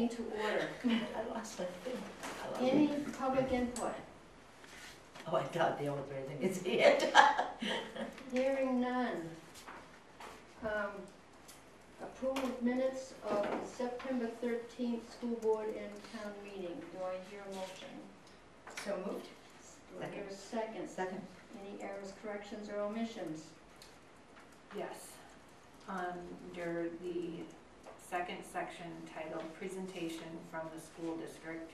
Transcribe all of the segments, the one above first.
meeting to order. I lost my thing. Any public input? Oh, I thought the old raising its hand. Hearing none. Approval of minutes of the September 13th school board and town meeting. Do I hear a motion? So moved. Do I hear a second? Second. Any errors, corrections, or omissions? Yes. Under the second section titled Presentation from the School District,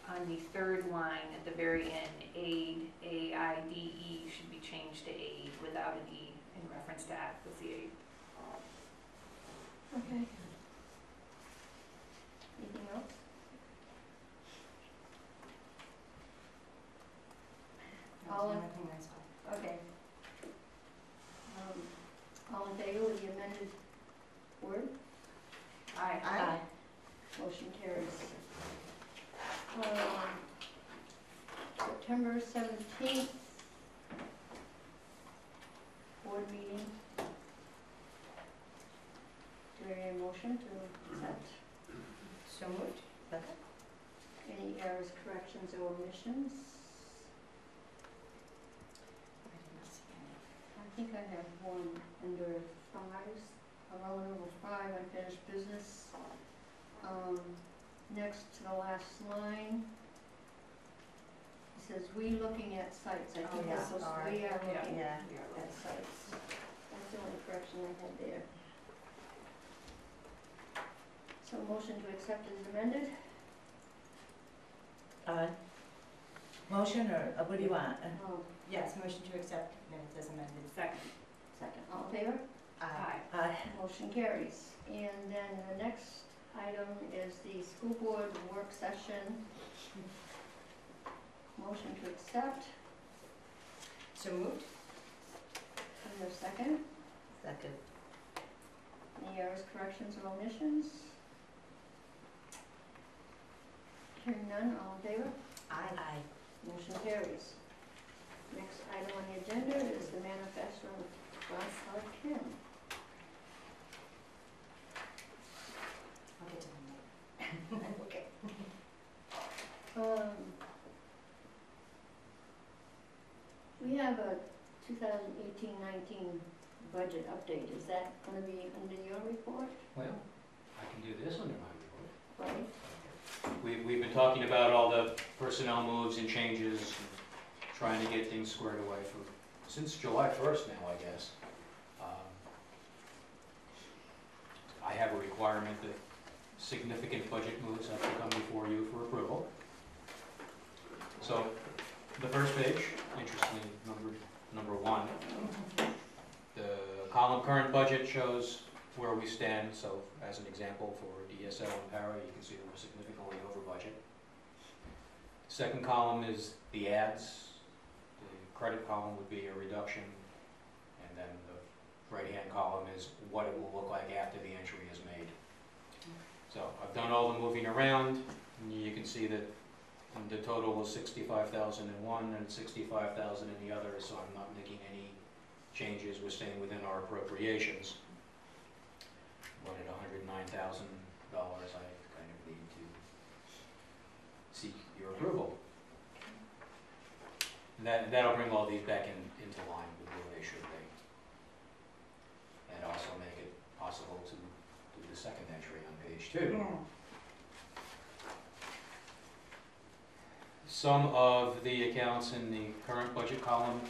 on the third line at the very end, aid, A-I-D-E, should be changed to aid without an E in reference to advocacy aid. Okay. Anything else? All in, okay. All in favor with the amended word? Aye. Aye. Motion carries. September 17th, board meeting. Do I hear a motion to accept? So moved. Second. Any errors, corrections, or omissions? I think I have one under fives, row number 5, unfinished business. Next to the last line, it says, "We looking at sites." I think yeah, that's supposed to all be, "We are looking Yeah. at sites." That's the only correction I had there. So motion to accept is amended. Motion or what do you want? Oh, Yes, motion to accept minutes as amended. Second. second. All in favor? Aye. Aye. Motion carries. And then the next item is the school board work session. Motion to accept. So moved. And a second. Second. Any errors, corrections, or omissions? Hearing none, all in favor? Aye. Motion carries. Next item on the agenda is the manifesto of Joshua Kim. I'll get to them later. Okay. We have a 2018-19 budget update. Is that going to be under your report? Well, I can do this under my report. Right? We've been talking about all the personnel moves and changes, and trying to get things squared away since July 1st now, I guess. I have a requirement that significant budget moves have to come before you for approval. So, the first page, interestingly number 1, the column current budget shows where we stand. So, as an example, for DSL and para, you can see that we're significantly over budget. Second column is the ads. The credit column would be a reduction, and then the right-hand column is what it will look like after the entry is made. So I've done all the moving around, and you can see that the total was 65,000 in one and 65,000 in the other, so I'm not making any changes. We're staying within our appropriations. But at $109,000, I kind of need to seek your approval. And that'll bring all these back into line with where they should be. And also make it possible to do the second entry on page 2. Some of the accounts in the current budget column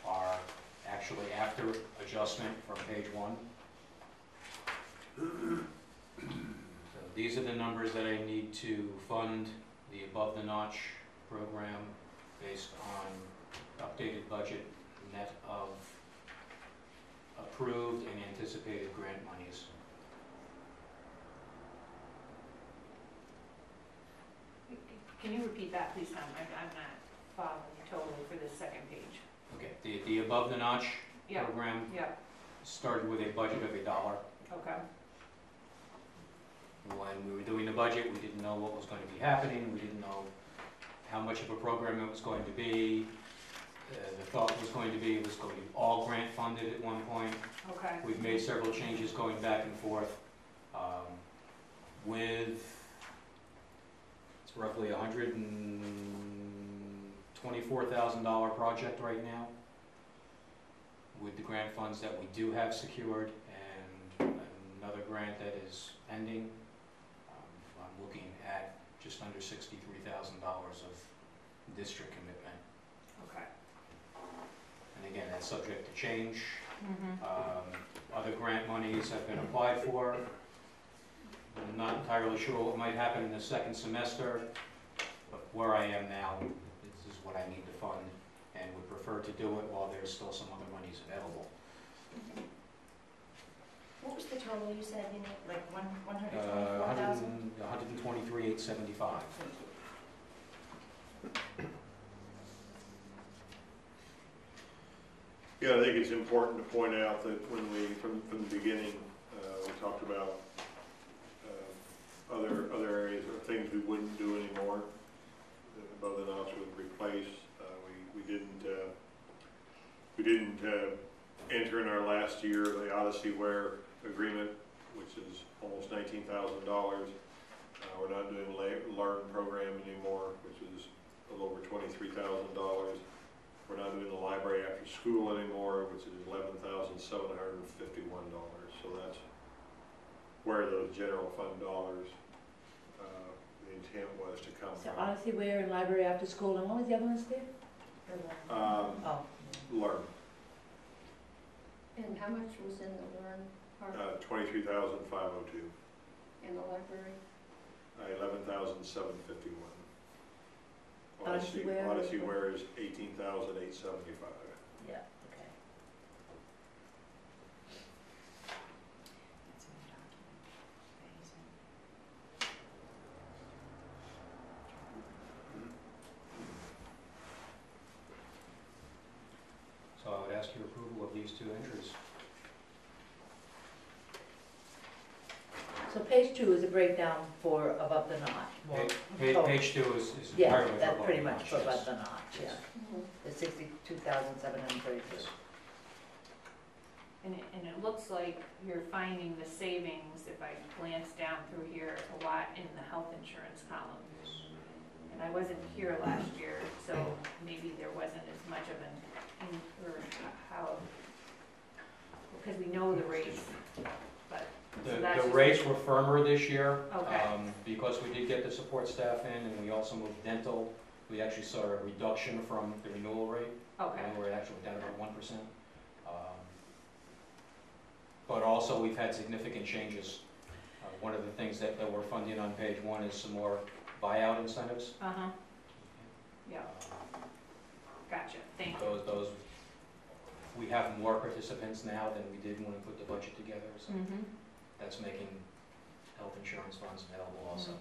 are actually after adjustment from page 1. So these are the numbers that I need to fund the above the notch program based on updated budget net of approved and anticipated grant monies. Can you repeat that, please, Tom? I'm not following you totally for this second page. Okay, the above the notch Yeah. program Yeah. started with a budget of $1. Okay. When we were doing the budget, we didn't know what was going to be happening. We didn't know how much of a program it was going to be. The thought was going to be, it was going to be all grant funded at one point. Okay. We've made several changes going back and forth. With, it's roughly $124,000 project right now. With the grant funds that we do have secured and another grant that is pending, I'm looking at just under $63,000 of district commitment. Okay. And again, that's subject to change. Mm-hmm. Other grant monies have been applied for. I'm not entirely sure what might happen in the second semester, but where I am now, this is what I need to fund, and would prefer to do it while there's still some other monies available. What was the total you said you need, like 124,000? 123,875. Yeah, I think it's important to point out that when we, from the beginning, we talked about other areas or things we wouldn't do anymore. Above the notch would replace. We didn't enter in our last year the Odyssey Wear agreement, which is almost $19,000. We're not doing LEARN program anymore, which is a little over $23,000. We're not doing the library after school anymore, which is $11,751. So that's where those general fund dollars, the intent was to come So from. Odyssey Wear and library after school, and what was the other one, Steve? Oh, LEARN, And how much was in the LEARN part, $23,502. in the library? 11,751. Odyssey Wear? Odyssey Wear is 18,875. yeah, okay. That's in the document. So I would ask your approval of these two entries. So page 2 is a breakdown for above the notch. more- oh, Page 2 is Yeah, entirely for that's above pretty the much notch, for yes. above the notch, yeah. The 62,732. Yes. And it looks like you're finding the savings, if I glance down through here, a lot in the health insurance column. And I wasn't here last year, so maybe there wasn't as much of an, or how, because we know the rates, but. so that's The just- rates were firmer this year. Okay. Because we did get the support staff in and we also moved dental. We actually saw a reduction from the renewal rate. Okay, And we're actually down about 1%. But also, we've had significant changes. One of the things that we're funding on page 1 is some more buyout incentives. uh-huh, yeah, gotcha, thank you. Those, we have more participants now than we did when we put the budget together, so Mm-hmm. that's making health insurance funds available also.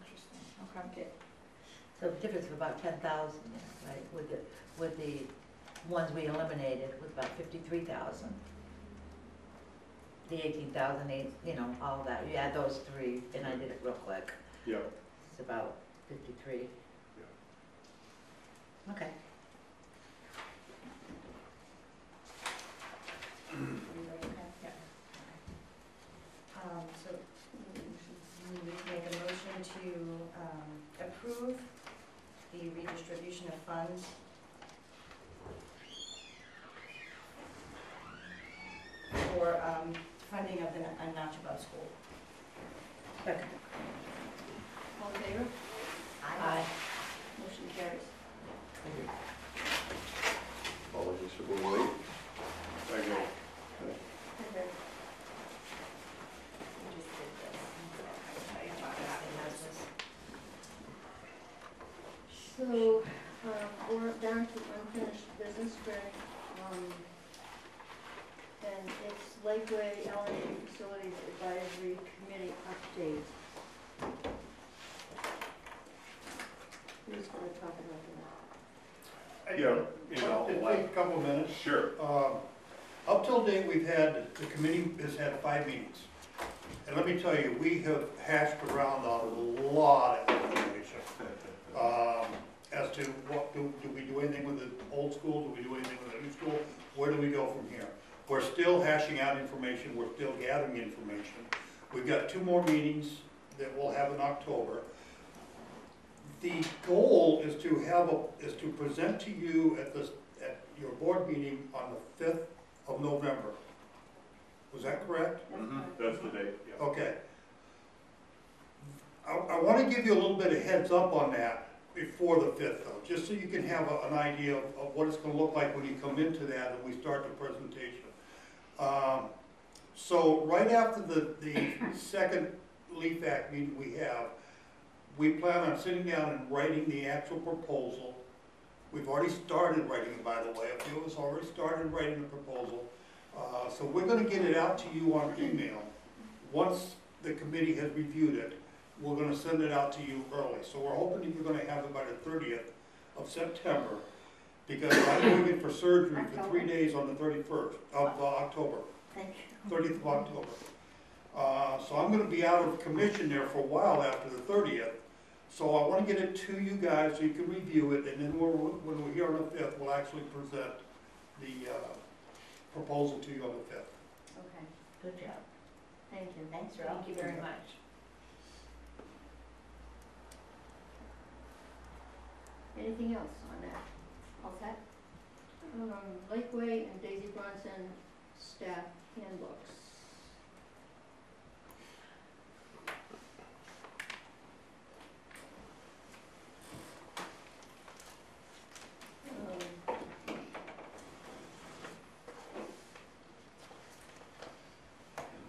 Interesting, okay. So the difference of about 10,000, right, with the ones we eliminated was about 53,000. The 18,000, all that, you add those three, and I did it real quick, Yeah. it's about 53. Okay. Yeah. So we would make a motion to approve the redistribution of funds for funding of the Notch Above School. Second. All in favor? Aye. Motion carries. Apologies for being late. Thank you. Okay. We just did this. I'll tell you about it after this. So, we're down to unfinished business, Greg. And it's Lakeway Elementary Facilities Advisory Committee update. Who's gonna talk about that? Yeah, It'll take a couple of minutes. Sure. Up till date, the committee has had 5 meetings. And let me tell you, we have hashed around a lot of information. as to what, do we do anything with the old school, do we do anything with the new school? Where do we go from here? We're still hashing out information, we're still gathering information. We've got 2 more meetings that we'll have in October. The goal is to present to you at your board meeting on the 5th of November. Was that correct? That's the date, yeah. Okay. I want to give you a little bit of heads up on that before the 5th though, just so you can have an idea of what it's going to look like when you come into that and we start the presentation. So right after the second Leaf Act meeting we plan on sitting down and writing the actual proposal. We've already started writing it, by the way. A few of us already started writing the proposal. So we're going to get it out to you on email. Once the committee has reviewed it, we're going to send it out to you early. So we're hoping that you're going to have it by the 30th of September, because I'm going in for surgery for 3 days on the 31st of October. Thank you. 30th of October. So I'm going to be out of commission there for a while after the 30th. So I want to get it to you guys so you can review it, and then when we're here on the 5th, we'll actually present the proposal to you on the 5th. Okay, Good job. thank you. Thanks, Ralph. Thank you very much. Anything else on that? All set? Lakeway and Daisy Bronson staff handbooks.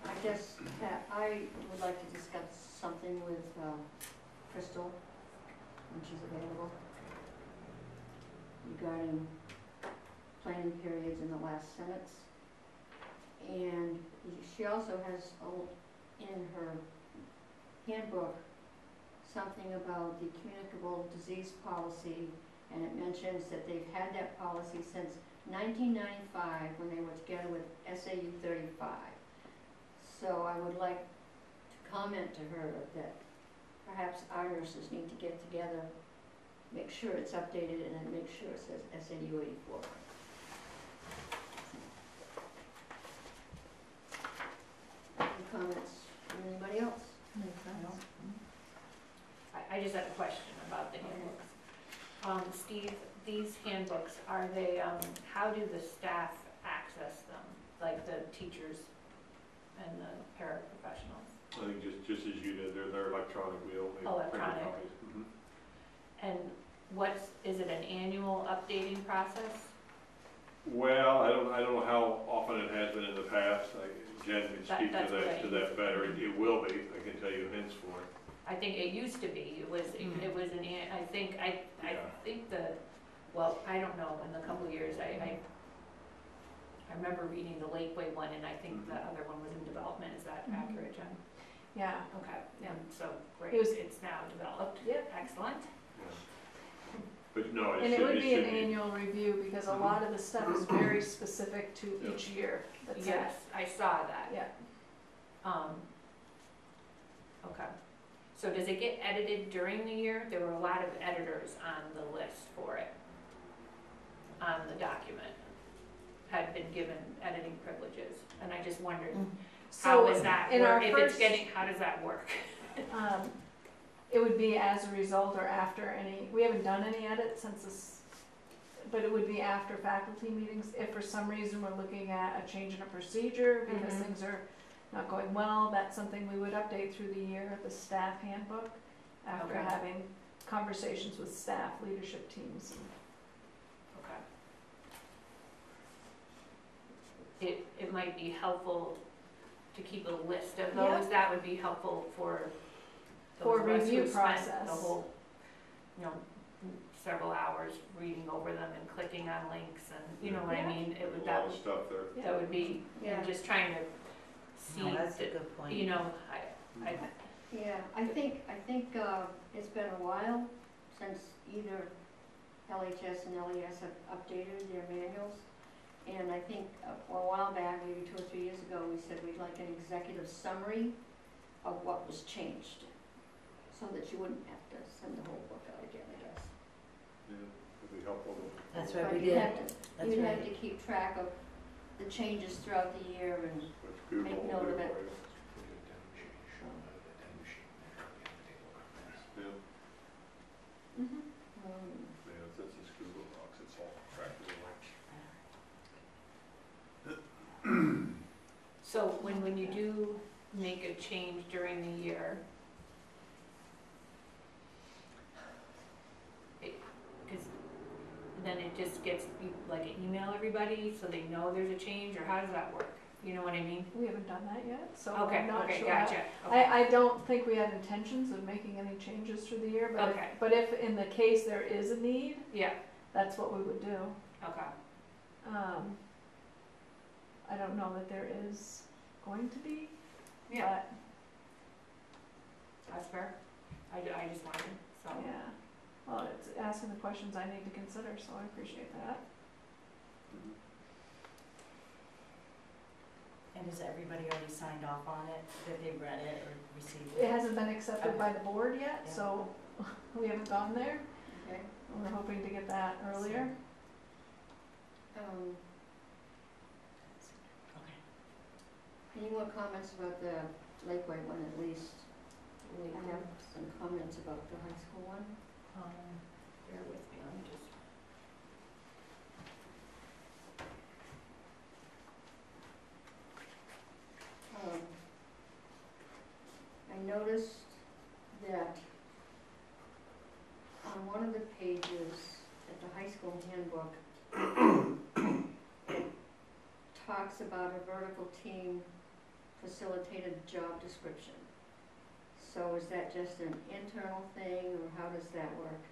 I guess Pat, I would like to discuss something with Crystal when she's available regarding planning periods in the last sentence. And she also has in her handbook something about the communicable disease policy, and it mentions that they've had that policy since 1995 when they were together with SAU 35. So I would like to comment to her that perhaps our nurses need to get together, make sure it's updated, and then make sure it says SAU 84. Any comments from anybody else? I just had a question about the handbooks. Steve, these handbooks, are they, how do the staff access them? Like the teachers and the paraprofessionals? I think just as you did, they're electronic, we don't make printed Electronic. copies. And is it an annual updating process? Well, I don't know how often it has been in the past. Jen can speak That's what I to that better. It will be, I can tell you hints for it. I think it used to be, it was I think well, I don't know, in a couple of years, I remember reading the Lakeway one, and I think the other one was in development. Is that accurate, Jen? Yeah. Okay, and so, great, It was- it's now developed. Yep. Excellent. Yeah. But no, And it would be an should annual review because a lot of the stuff is very specific to Yeah. each year. That's it. Yes, I saw that. Yeah. Okay. So does it get edited during the year? There were a lot of editors on the list for it, on the document, had been given editing privileges, and I just wondered, how is that, in our if it's first- getting, how does that work? It would be as a result or after any, we haven't done any edits since this, but it would be after faculty meetings. If for some reason we're looking at a change in a procedure because Mhm. things are not going well, that's something we would update through the year, the staff handbook, after Okay. having conversations with staff, leadership teams. Okay. It might be helpful to keep a list of Yeah. those, that would be helpful for For those of us review who spent process. the whole, several hours reading over them and clicking on links and, you know what I Yeah. mean? It would, a lot of stuff there. that would be, Yeah. just trying to see, No, that's a that, good point. you know, I, Yeah, I think it's been a while since either LHS and LES have updated their manuals. And I think a while back, maybe 2 or 3 years ago, we said we'd like an executive summary of what was changed, so that you wouldn't have to send the whole book out again, I guess. It'd be helpful. That's right, But we you'd did. have to, That's you'd right. have to keep track of the changes throughout the year and, Which Google Make will note do of it. for you. Yeah, yeah, it's this Google Docs, it's all trackable. So when you do make a change during the year, because then it just gets, you like email everybody so they know there's a change, or how does that work? You know what I mean? We haven't done that yet, so Okay, I'm not okay, sure. gotcha. Okay. I don't think we had intentions of making any changes through the year, but, Okay. but if in the case there is a need, Yeah, that's what we would do. okay. I don't know that there is going to be, Yeah, but, that's fair. I just wondered, so. yeah. Well, it's asking the questions I need to consider, so I appreciate that. And has everybody already signed off on it, that they've read it or received It it? hasn't been accepted by the board yet, Yeah. so we haven't gone there. okay? We're hoping to get that earlier. Okay. Any more comments about the Lakeway one at least? I have some comments about the high school one. Bear with me, let me just. I noticed that on one of the pages at the high school handbook, it talks about a vertical team facilitated job description. So is that just an internal thing, or how does that work?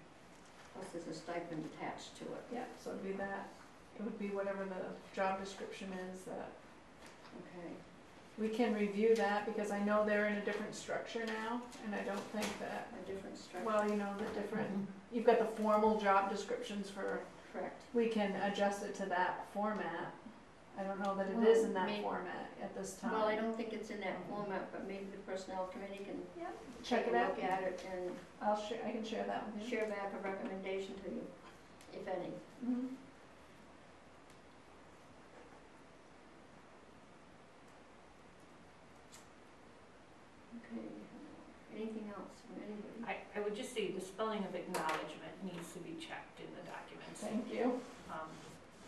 Plus there's a stipend attached to it. Yeah, so it'd be that, it would be whatever the job description is that, Okay. we can review that because I know they're in a different structure now, and I don't think that, A different structure. well, you know, the different, you've got the formal job descriptions for, Correct. we can adjust it to that format. I don't know that it is in that Well, format at this time. Well, I don't think it's in that format, but maybe the personnel committee can Check take it a out. look at it and I'll share, I can share that with you. share back a recommendation to you, if any. Mhm. Okay. Anything else from anybody? I would just say the spelling of acknowledgement needs to be checked in the documents. Thank you.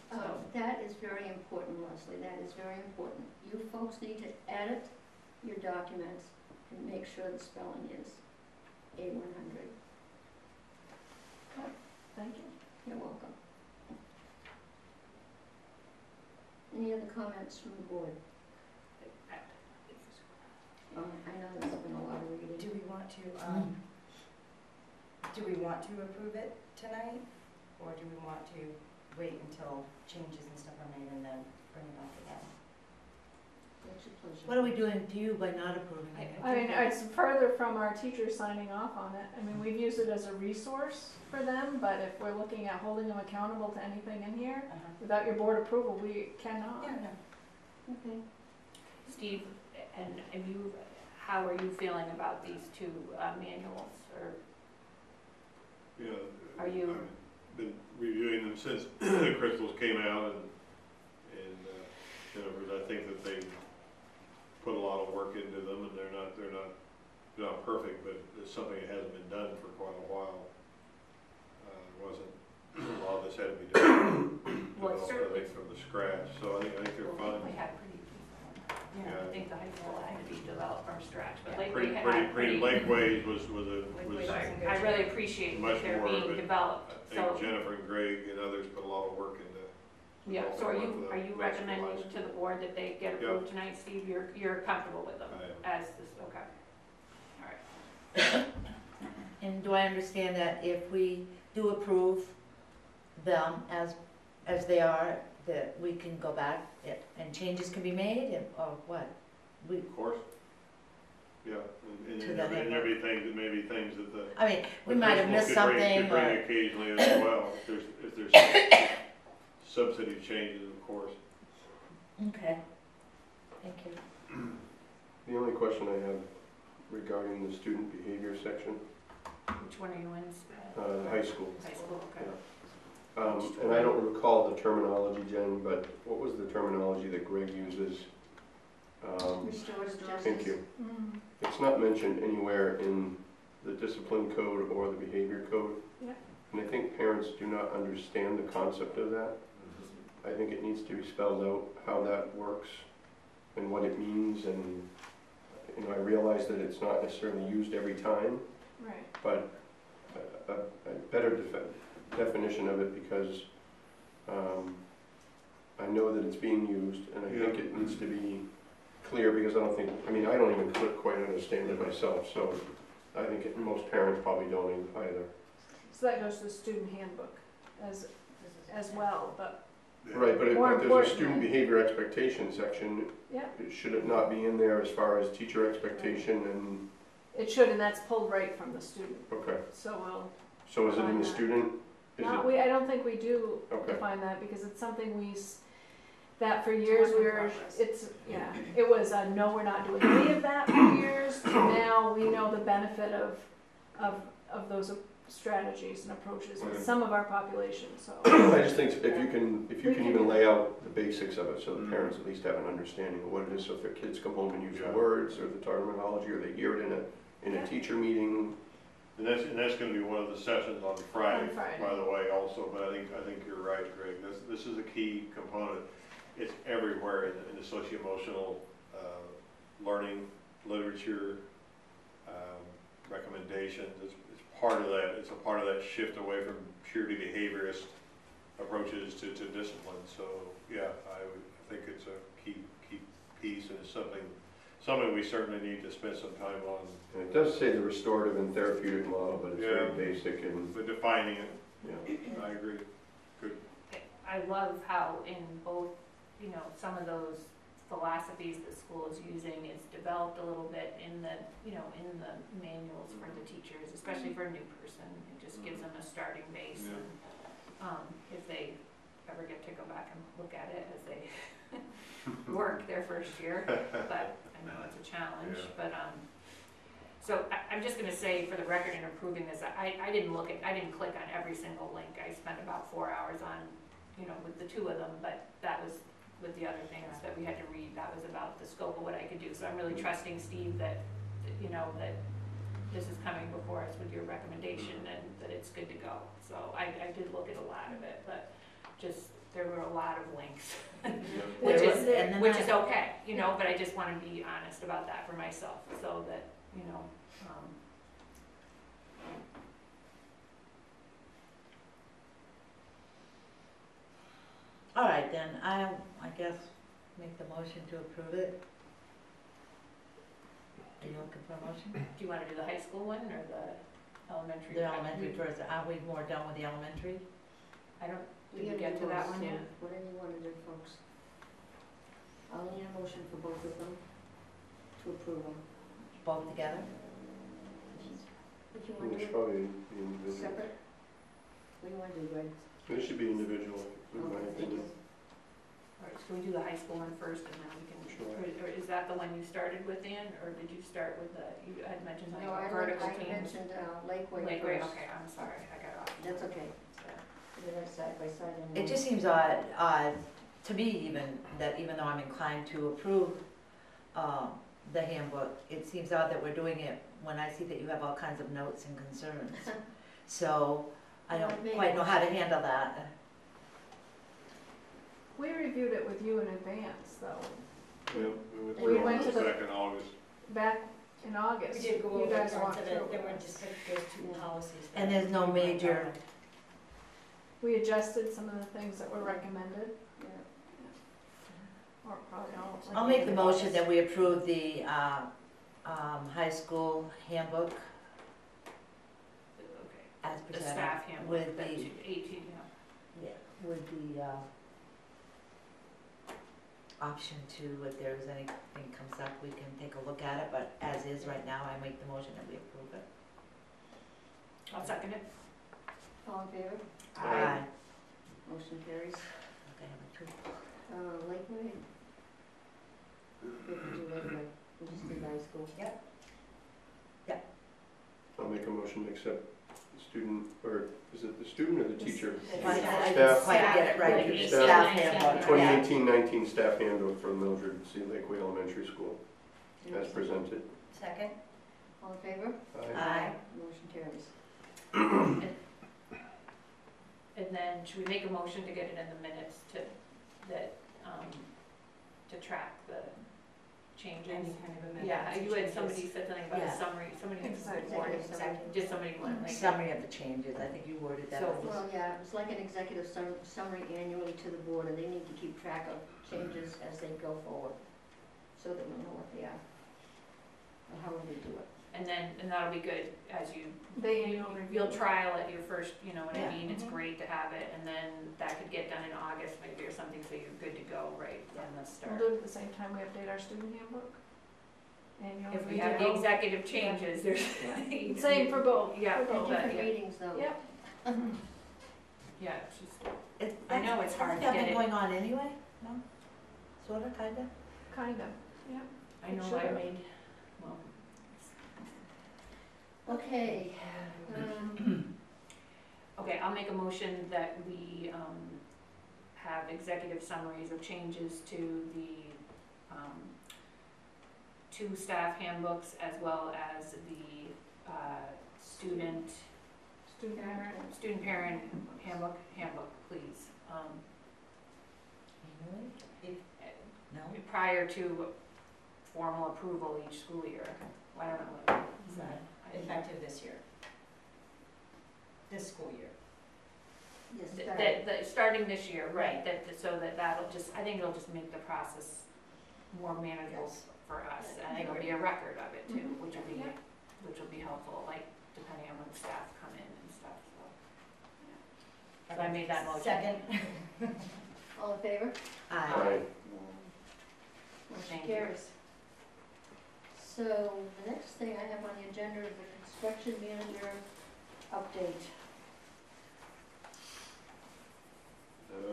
So, That is very important, Leslie, that is very important. You folks need to edit your documents and make sure the spelling is A100. Thank you. You're welcome. Any other comments from the board? I know there's been a lot of reading. Do we want to approve it tonight? Or do we want to wait until changes and stuff are made and then bring it back again? What's your pleasure? What are we doing to you by not approving it? I mean, it's further from our teachers signing off on it. I mean, we've used it as a resource for them, but if we're looking at holding them accountable to anything in here, without your board approval, we cannot. Yeah, no. Okay. Steve, and how are you feeling about these two manuals, or? Yeah. Are you- I've been reviewing them since Crystal's came out, and Jennifer's, I think that they put a lot of work into them, and they're not perfect, but it's something that hasn't been done for quite a while. It wasn't, a lot of this had to be done, Well, developed, I certainly. think, from the scratch, so I think they're fine. We had pretty people. Yeah. I think the high school had to be developed from scratch, but Yeah. Lakeway had pretty. Lakeways was Lakeways So was in good I really shape. appreciate Much that they're more of being it. developed, I so, think Jennifer and Greg and others put a lot of work into. yeah, so are developing you what the next recommending school to the board that they get approved tonight, Steve? You're comfortable with them I am. as this, okay. All right. And do I understand that if we do approve them as they are, that we can go back and changes can be made, or what? We, Of course. Yeah, and To there the may be things that the. I mean, we the might have principal missed could something, bring or, occasionally as well, if there's substantive changes, of course. okay, thank you. The only question I have regarding the student behavior section, Which one are you in? The high school. High school, okay. And I don't recall the terminology, Jen, but what was the terminology that Greg uses? Restorative justice. Thank you. Mm. It's not mentioned anywhere in the discipline code or the behavior code. Yeah. And I think parents do not understand the concept of that. I think it needs to be spelled out how that works and what it means, and I realize that it's not necessarily used every time, Right. but a better definition of it, because I know that it's being used, and I think it needs to be clear, because I don't even quite understand it myself, so I think most parents probably don't either. So that goes to the student handbook as well, but Right, but More there's a importantly- student behavior expectation section. yeah, Should it not be in there as far as teacher expectation and, it should, and that's pulled right from the student, okay, so we'll, so is it in the student? Is not, it, I don't think we do okay, define that, because it's something that for years we were, progress. it was, no, we're not doing any of that for years, to now we know the benefit of those strategies and approaches with Okay. some of our population, so. I just think if you can We can even do lay out the basics of it, so the Mm. parents at least have an understanding of what it is, so if their kids come home and use the Yeah. words or the terminology, or they hear it in Yeah. a teacher meeting. And that's gonna be one of the sessions on Friday, On Friday. by the way, also, but I think you're right, Greg, this is a key component. It's everywhere in the socio-emotional, learning, literature, recommendations, it's part of that, it's a part of that shift away from purely behaviorist approaches to discipline, so, yeah, I think it's a key piece, and it's something we certainly need to spend some time on. And it does say the restorative and therapeutic model, but it's very Yeah. basic and, But defining it, yeah. I agree. I love how in both, some of those philosophies that school is using is developed a little bit in the manuals for the teachers, especially for a new person. It just gives them a starting base, Yeah. and if they ever get to go back and look at it as they work their first year, but I know it's a challenge, Yeah. but, so I'm just gonna say for the record in approving this, I didn't click on every single link. I spent about 4 hours on, with the two of them, but that was with the other things that we had to read, that was about the scope of what I could do. So I'm really trusting Steve that this is coming before us with your recommendation and that it's good to go. So I did look at a lot of it, but just, there were a lot of links, which There is, was- and then which that- is okay, but I just wanna be honest about that for myself, so that, All right, then, I guess make the motion to approve it. Are you looking for a motion? do you wanna do the high school one or the elementary? The elementary first, aren't we more done with the elementary? I don't, We did we gotta get do to that both, one so yet? Whatever you wanna do, folks. I'll need a motion for both of them to approve them. Both together? If you It wanna should do probably be it individual. separate? What do you wanna do, Greg? It should be individual, in my Okay, thank you. opinion. All right, so we do the high school one first and then we can, Sure. or is that the one you started with, Ann, or did you start with you had mentioned something No, about I vertical teams? mentioned Lakeway Lakeway, first. okay, I'm sorry, I got off. That's okay. Did I side by side and? It just seems odd to me even, that even though I'm inclined to approve the handbook, it seems odd that we're doing it when I see that you have all kinds of notes and concerns. So I don't quite know how to handle that. We reviewed it with you in advance, though, Yeah, We through went to the- back in August. back in August. We did go You over guys parts walked of it, through there were it. just like those two policies. And there's no major, We adjusted some of the things that were recommended, Yeah. or probably all. I'll make the motion that we approve the high school handbook Okay, as the presented. staff handbook, with that the- 18, Yeah, with the option to, if there's anything comes up, we can take a look at it, but as is right now, I make the motion that we approve it. I'll second it. All in favor? Aye. Motion carries. Okay, number two. Lakeway? We can do Lakeway. We just did high school. Yep. Yep. I'll make a motion to accept the student, or is it the student or the teacher? I Staff. didn't quite get it right. Staff. Staff handbook, yeah. 2018-19 staff handbook for Mildred C. Lakeway Elementary School, as presented. Second? All in favor? Aye. Motion carries. And then should we make a motion to get it in the minutes to, that, to track the changes? Any kind of amendments. Yeah, you had, changes. somebody said something about a Yeah. summary, somebody had Exactly. worded Executive something, just somebody wanted like. Summary of the changes, I think you worded that. So- was- Well, yeah, it's like an executive summary annually to the board, and they need to keep track of changes as they go forward, so that we know what they are, and how we do it. And then, and that'll be good as you, They annual review. you'll trial it your first, you know what I Yeah. mean? It's Mhm. great to have it, and then that could get done in August maybe or something, so you're good to go right from the We'll start. do it at the same time we update our student handbook. Annual If we review. have the executive changes, there's. Yeah. Same for both. Yeah, For And both. different yeah. meetings, though. Yep. Yeah, it's just, I know it's hard to Hasn't that get been it. going on anyway? No? Sorta, kinda? Kinda, yeah. I It know should I have. made, well. Okay, Okay, I'll make a motion that we, have executive summaries of changes to the, 2 staff handbooks as well as the, student Student parent. parent handbook, please. Annually? No? Prior to formal approval each school year. I don't know what is that. Effective this year. This school year. yes, Starting this year, right, so that'll just, I think it'll just make the process more manageable for us. And it'll be a record of it too, Mhm. which will be, Yeah. helpful, like depending on when staff come in and stuff, so. So I made that motion. Second. all in favor? Aye. Motion Thank you. carries. So, the next thing I have on the agenda is the construction manager update.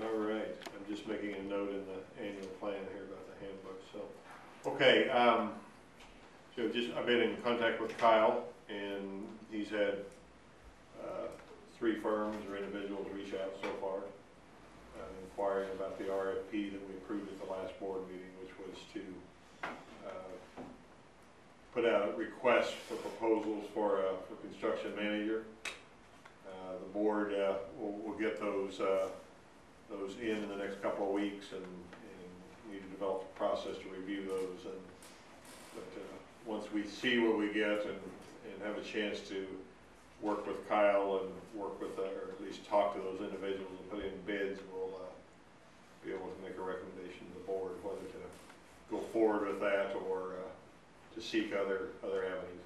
All right, I'm just making a note in the annual plan here about the handbook, so. Okay, so I've been in contact with Kyle, and he's had 3 firms or individuals reach out so far, inquiring about the RFP that we approved at the last board meeting, which was to put out a request for proposals for construction manager. The board will get those in the next couple of weeks, and need to develop a process to review those. But once we see what we get and have a chance to work with Kyle and work with, or at least talk to those individuals and put in bids, we'll be able to make a recommendation to the board whether to go forward with that or to seek other avenues.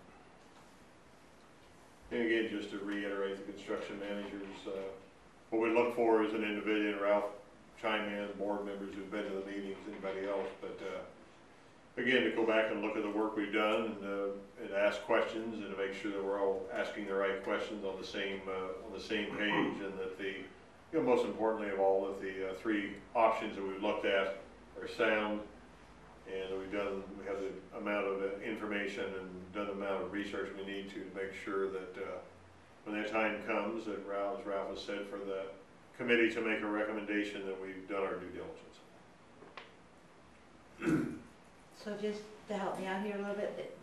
And again, just to reiterate, the construction managers, what we look for is an individual, and Ralph chime in, board members who've been to the meetings, anybody else, but again, to go back and look at the work we've done and ask questions and to make sure that we're all asking the right questions on the same page, and that most importantly of all, that the 3 options that we've looked at are sound, and we have the amount of information and done the amount of research we need to make sure that when that time comes, that as Ralph has said, for the committee to make a recommendation, that we've done our due diligence. So just to help me out here a little bit,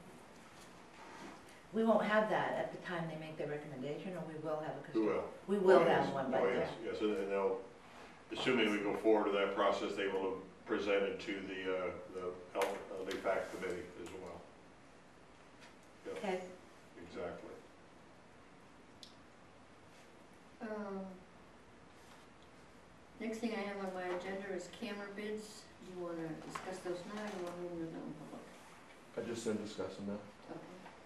we won't have that at the time they make their recommendation, or we will have a Who construction? will? We will Oh, have yes. one, Oh, but yes, yes, and they'll, assuming we go forward with that process, they will have presented to the LDFAC committee as well. Yep, okay. exactly. Next thing I have on my agenda is camera bids. Do you wanna discuss those now, or you wanna move them in public? I just didn't discuss them now. Okay.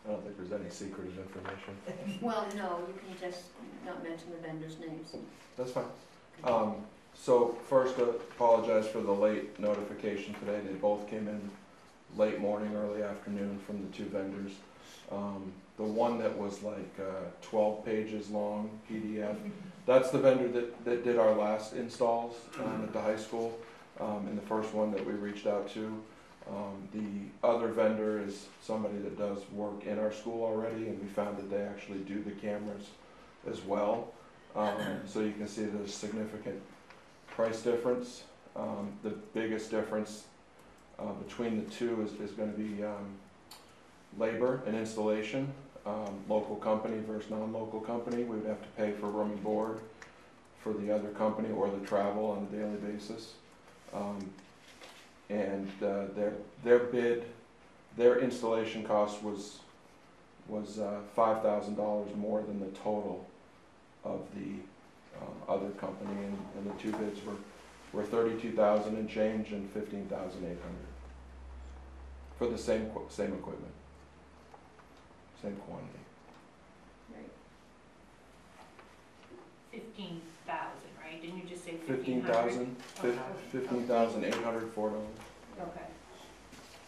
I don't think there's any secretive information. Well, no, you can just not mention the vendors' names. That's fine. So first, apologize for the late notification today. They both came in late morning, early afternoon from the 2 vendors. The one that was like 12 pages long PDF, that's the vendor that did our last installs at the high school. And the first one that we reached out to, The other vendor is somebody that does work in our school already, and we found that they actually do the cameras as well. So you can see there's significant price difference. The biggest difference between the two is going to be labor and installation. Local company versus non-local company, we would have to pay for room and board for the other company or the travel on a daily basis. And their bid, their installation cost was $5,000 more than the total of the other company, and the two bids were $32,000 and change and $15,800 for the same equipment, same quantity. Right. 15,000, right? Didn't you just say 1,500? $15,804. Okay.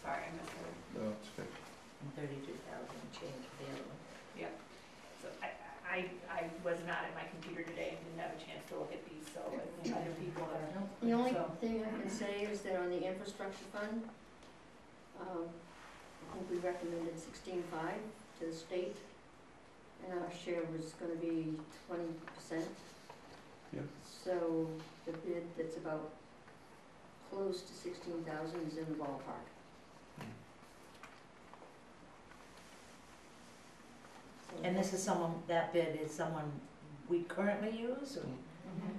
Sorry, I misheard. No, it's okay. And 32,000 change for the other one. So I was not at my computer today and didn't have a chance to look at these, so I think other people are. The only So- thing I can say is that on the infrastructure fund, I think we recommended 16.5 to the state, and our share was gonna be 20%. Yeah. So the bid that's about close to 16,000 is in the ballpark. So And this is someone, that bid is someone we currently use, or? Mhm.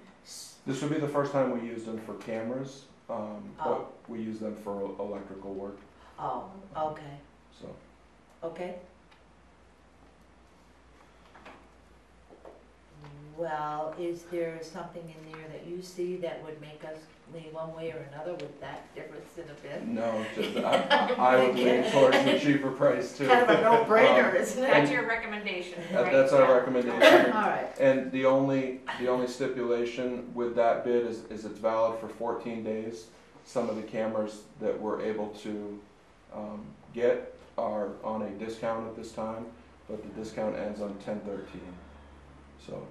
This would be the first time we used them for cameras, but we use them for electrical work, Oh, okay, so. okay. Well, is there something in there that you see that would make us lean one way or another with that difference in a bid? No, just, I would lean towards the cheaper price too. Kind of a no-brainer, isn't it? That's your recommendation, right? That's our Yeah. recommendation. All right, And the only stipulation with that bid is it's valid for 14 days. Some of the cameras that we're able to get are on a discount at this time, but the discount ends on 10/13. So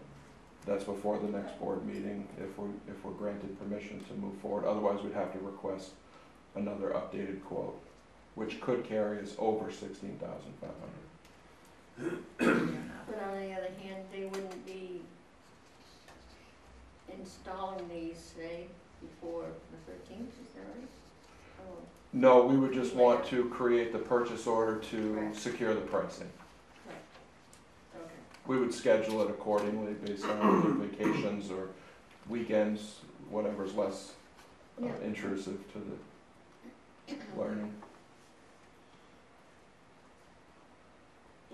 that's before the next board meeting if we're granted permission to move forward. Otherwise, we'd have to request another updated quote, which could carry us over 16,500. But on the other hand, they wouldn't be installing these, say, before the 13th, is that right? Oh, No, we would just want to create the purchase order to Right. secure the pricing. okay. We would schedule it accordingly based on vacations or weekends, whatever's less Yeah. intrusive to the learning.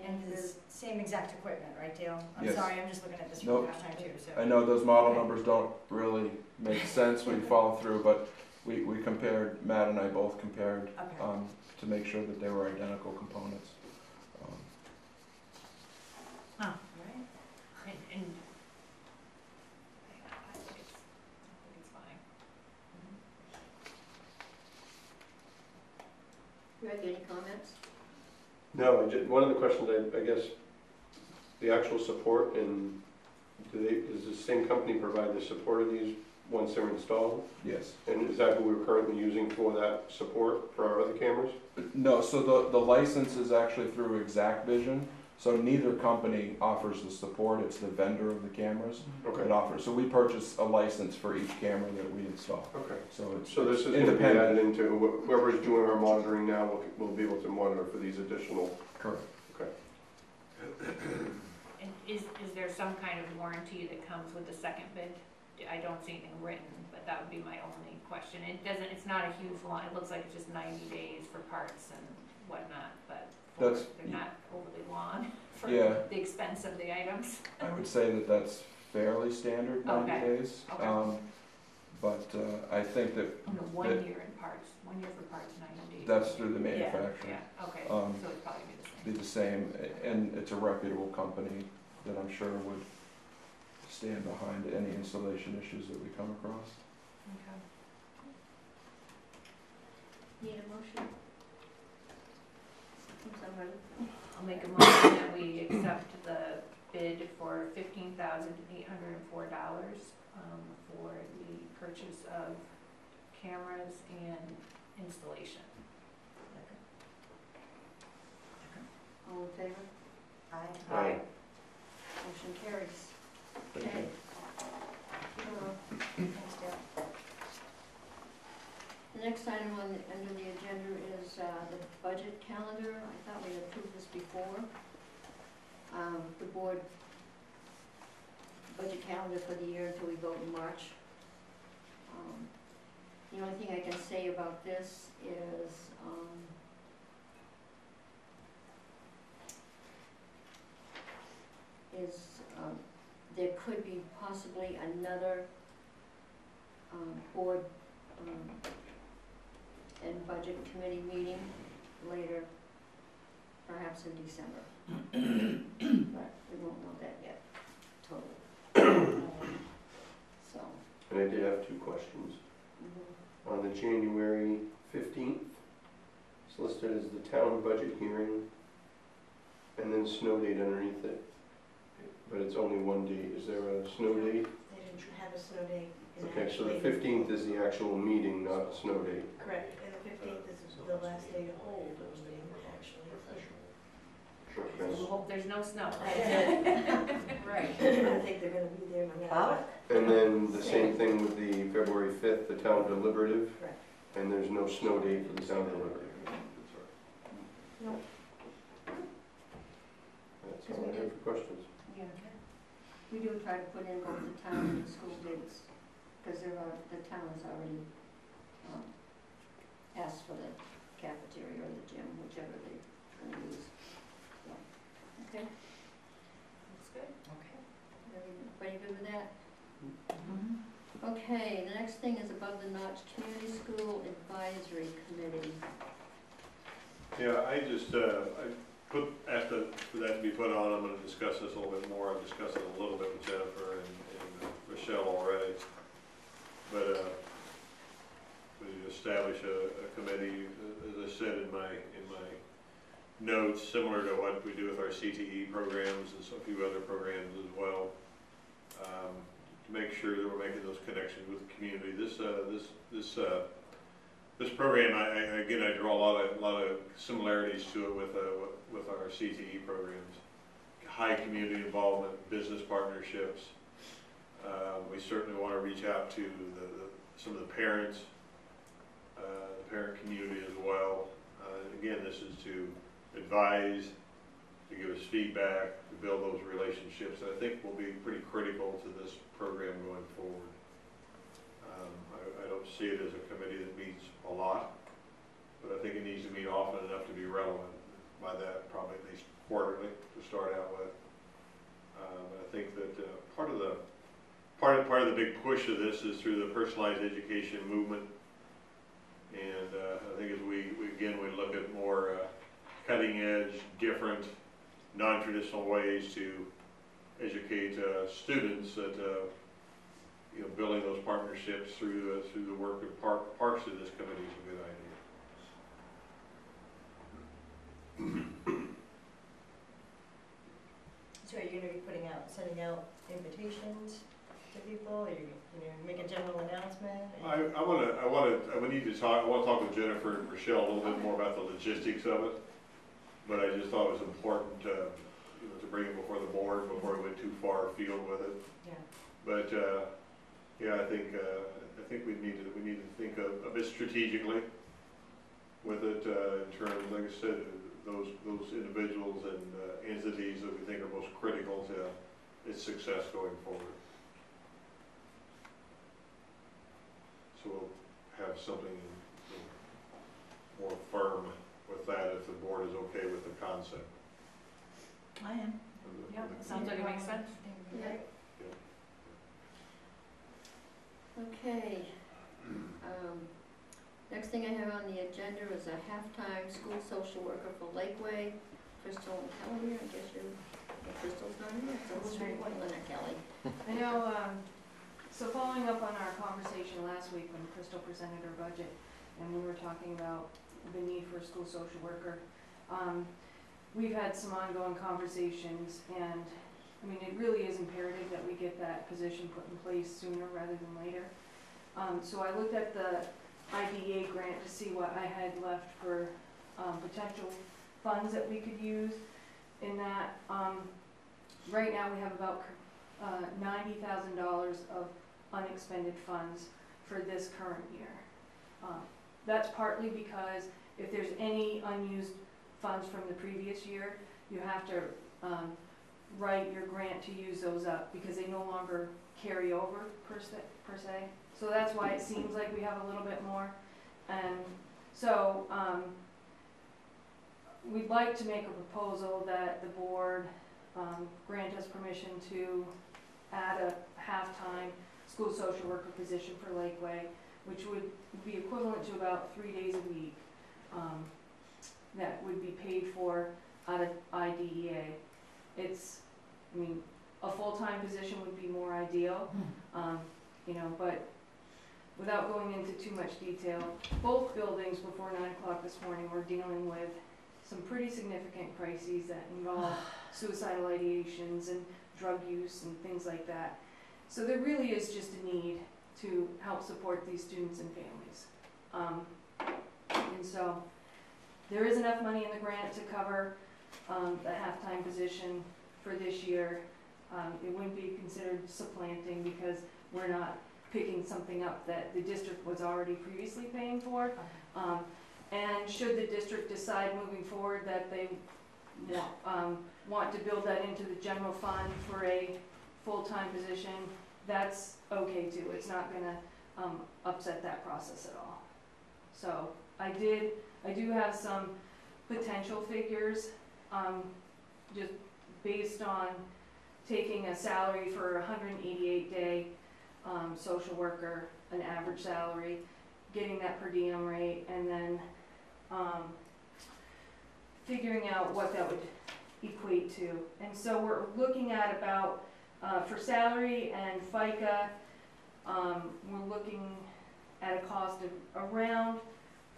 And it's the same exact equipment, right, Dale? I'm Yes. sorry, I'm just looking at this for Nope. the first time too, so. I know those model Okay. numbers don't really make sense when you follow through, but we compared, Matt and I both compared Okay. to make sure that they were identical components. Right. And I think it's fine. Greg, any comments? No, one of the questions, I guess, the actual support and does the same company provide the support of these once they're installed? Yes. And is that who we're currently using for that support for our other cameras? No, so the license is actually through Exact Vision, so neither company offers the support, it's the vendor of the cameras that Okay, offers. So we purchase a license for each camera that we install, okay. so it's So this is going to be independent. added into, whoever's doing our monitoring now will be able to monitor for these additional. Correct. And is there some kind of warranty that comes with the second bid? I don't see anything written, but that would be my only question. It's not a huge one, it looks like it's just 90 days for parts and whatnot, but they're not overly long for Yeah. the expense of the items. I would say that that's fairly standard, 90 Okay. days. Okay. But I think that Oh, no, 1 year in parts, 1 year for parts, 90 days. that's through the Yeah, manufacturer. yeah, okay, Um, so it's probably Be the same. the same, and it's a reputable company that I'm sure would stand behind any installation issues that we come across. Okay. Need a motion? From somebody? I'll make a motion that we accept the bid for $15,804 for the purchase of cameras and installation. favor? Aye. Aye. Motion carries. Thank you. Okay. Thanks, Dale. The next item under the agenda is the budget calendar. I thought we had approved this before. The board budget calendar for the year until we vote in March. The only thing I can say about this is there could be possibly another board and budget committee meeting later, perhaps in December. But we won't know that yet, totally. So. And I did have two questions. Mhm. On the January 15th, it's listed as the town budget hearing, and then snow date underneath it, but it's only one date. Is there a snow date? They didn't have a snow date. Okay, so the 15th is the actual meeting, not the snow date. Correct, and the 15th is the last day to hold the meeting, actually. Okay. So hope there's no snow. Right. I don't think they're gonna be there no matter what. And then the same thing with the February 5th, the town deliberative, Correct. and there's no snow date for the town deliberative. Nope. That's all I have for questions. Yeah. We do try to put in both the town and the school dates, because the town has already asked for the cafeteria or the gym, whichever they're gonna use. So, okay, That's good. Okay. everybody good with that? Okay, the next thing is above the notch Community School Advisory Committee. Yeah, I just, asked for that to be put on. I'm gonna discuss this a little bit more. I've discussed it a little bit with Jennifer and Michelle already. But, we establish a committee, as I said in my notes, similar to what we do with our CTE programs and a few other programs as well. To make sure that we're making those connections with the community. This program, I draw a lot of similarities to it with our CTE programs. High community involvement, business partnerships. We certainly want to reach out to some of the parents, the parent community as well. Again, this is to advise, to give us feedback, to build those relationships that I think will be pretty critical to this program going forward. I don't see it as a committee that meets a lot, but I think it needs to meet often enough to be relevant. By that, probably at least quarterly to start out with. I think that part of the big push of this is through the personalized education movement, and I think as we look at more cutting edge, different, non-traditional ways to educate students that building those partnerships through the work of parts of this committee is a good idea. So are you gonna be sending out invitations to people, or you make a general announcement? I want to talk with Jennifer and Michelle a little bit more about the logistics of it, but I just thought it was important to bring it before the board before we went too far afield with it. Yeah. But I think we need to think a bit strategically with it in terms, like I said, those individuals and entities that we think are most critical to its success going forward. So we'll have something more firm with that if the board is okay with the concept. I am. Yeah, sounds like it makes sense. Yeah. Okay. Next thing I have on the agenda is a half-time school social worker for Lakeway, Crystal and Kelly. I guess Crystal's not here, so who's reporting that, Kelly? I know, so following up on our conversation last week when Crystal presented her budget, and we were talking about the need for a school social worker, we've had some ongoing conversations, and I mean, it really is imperative that we get that position put in place sooner rather than later. So I looked at the IDEA grant to see what I had left for potential funds that we could use. in that, right now we have about $90,000 of unexpended funds for this current year. That's partly because if there's any unused funds from the previous year, you have to write your grant to use those up because they no longer carry over per se. So that's why it seems like we have a little bit more. And so we'd like to make a proposal that the board grant us permission to add a half-time school social worker position for Lakeway, which would be equivalent to about 3 days a week. That would be paid for out of IDEA. I mean, a full-time position would be more ideal, you know, but without going into too much detail, both buildings before 9 o'clock this morning were dealing with some pretty significant crises that involve suicidal ideations and drug use and things like that. So there really is just a need to help support these students and families. And so there is enough money in the grant to cover the half-time position for this year. It wouldn't be considered supplanting because we're not picking something up that the district was already previously paying for. And should the district decide moving forward that they want to build that into the general fund for a full-time position, that's okay too. It's not gonna upset that process at all. So I do have some potential figures, just based on taking a salary for a 188-day social worker, an average salary, getting that per diem rate, and then figuring out what that would equate to. And so we're looking at about, for salary and FICA, we're looking at a cost of around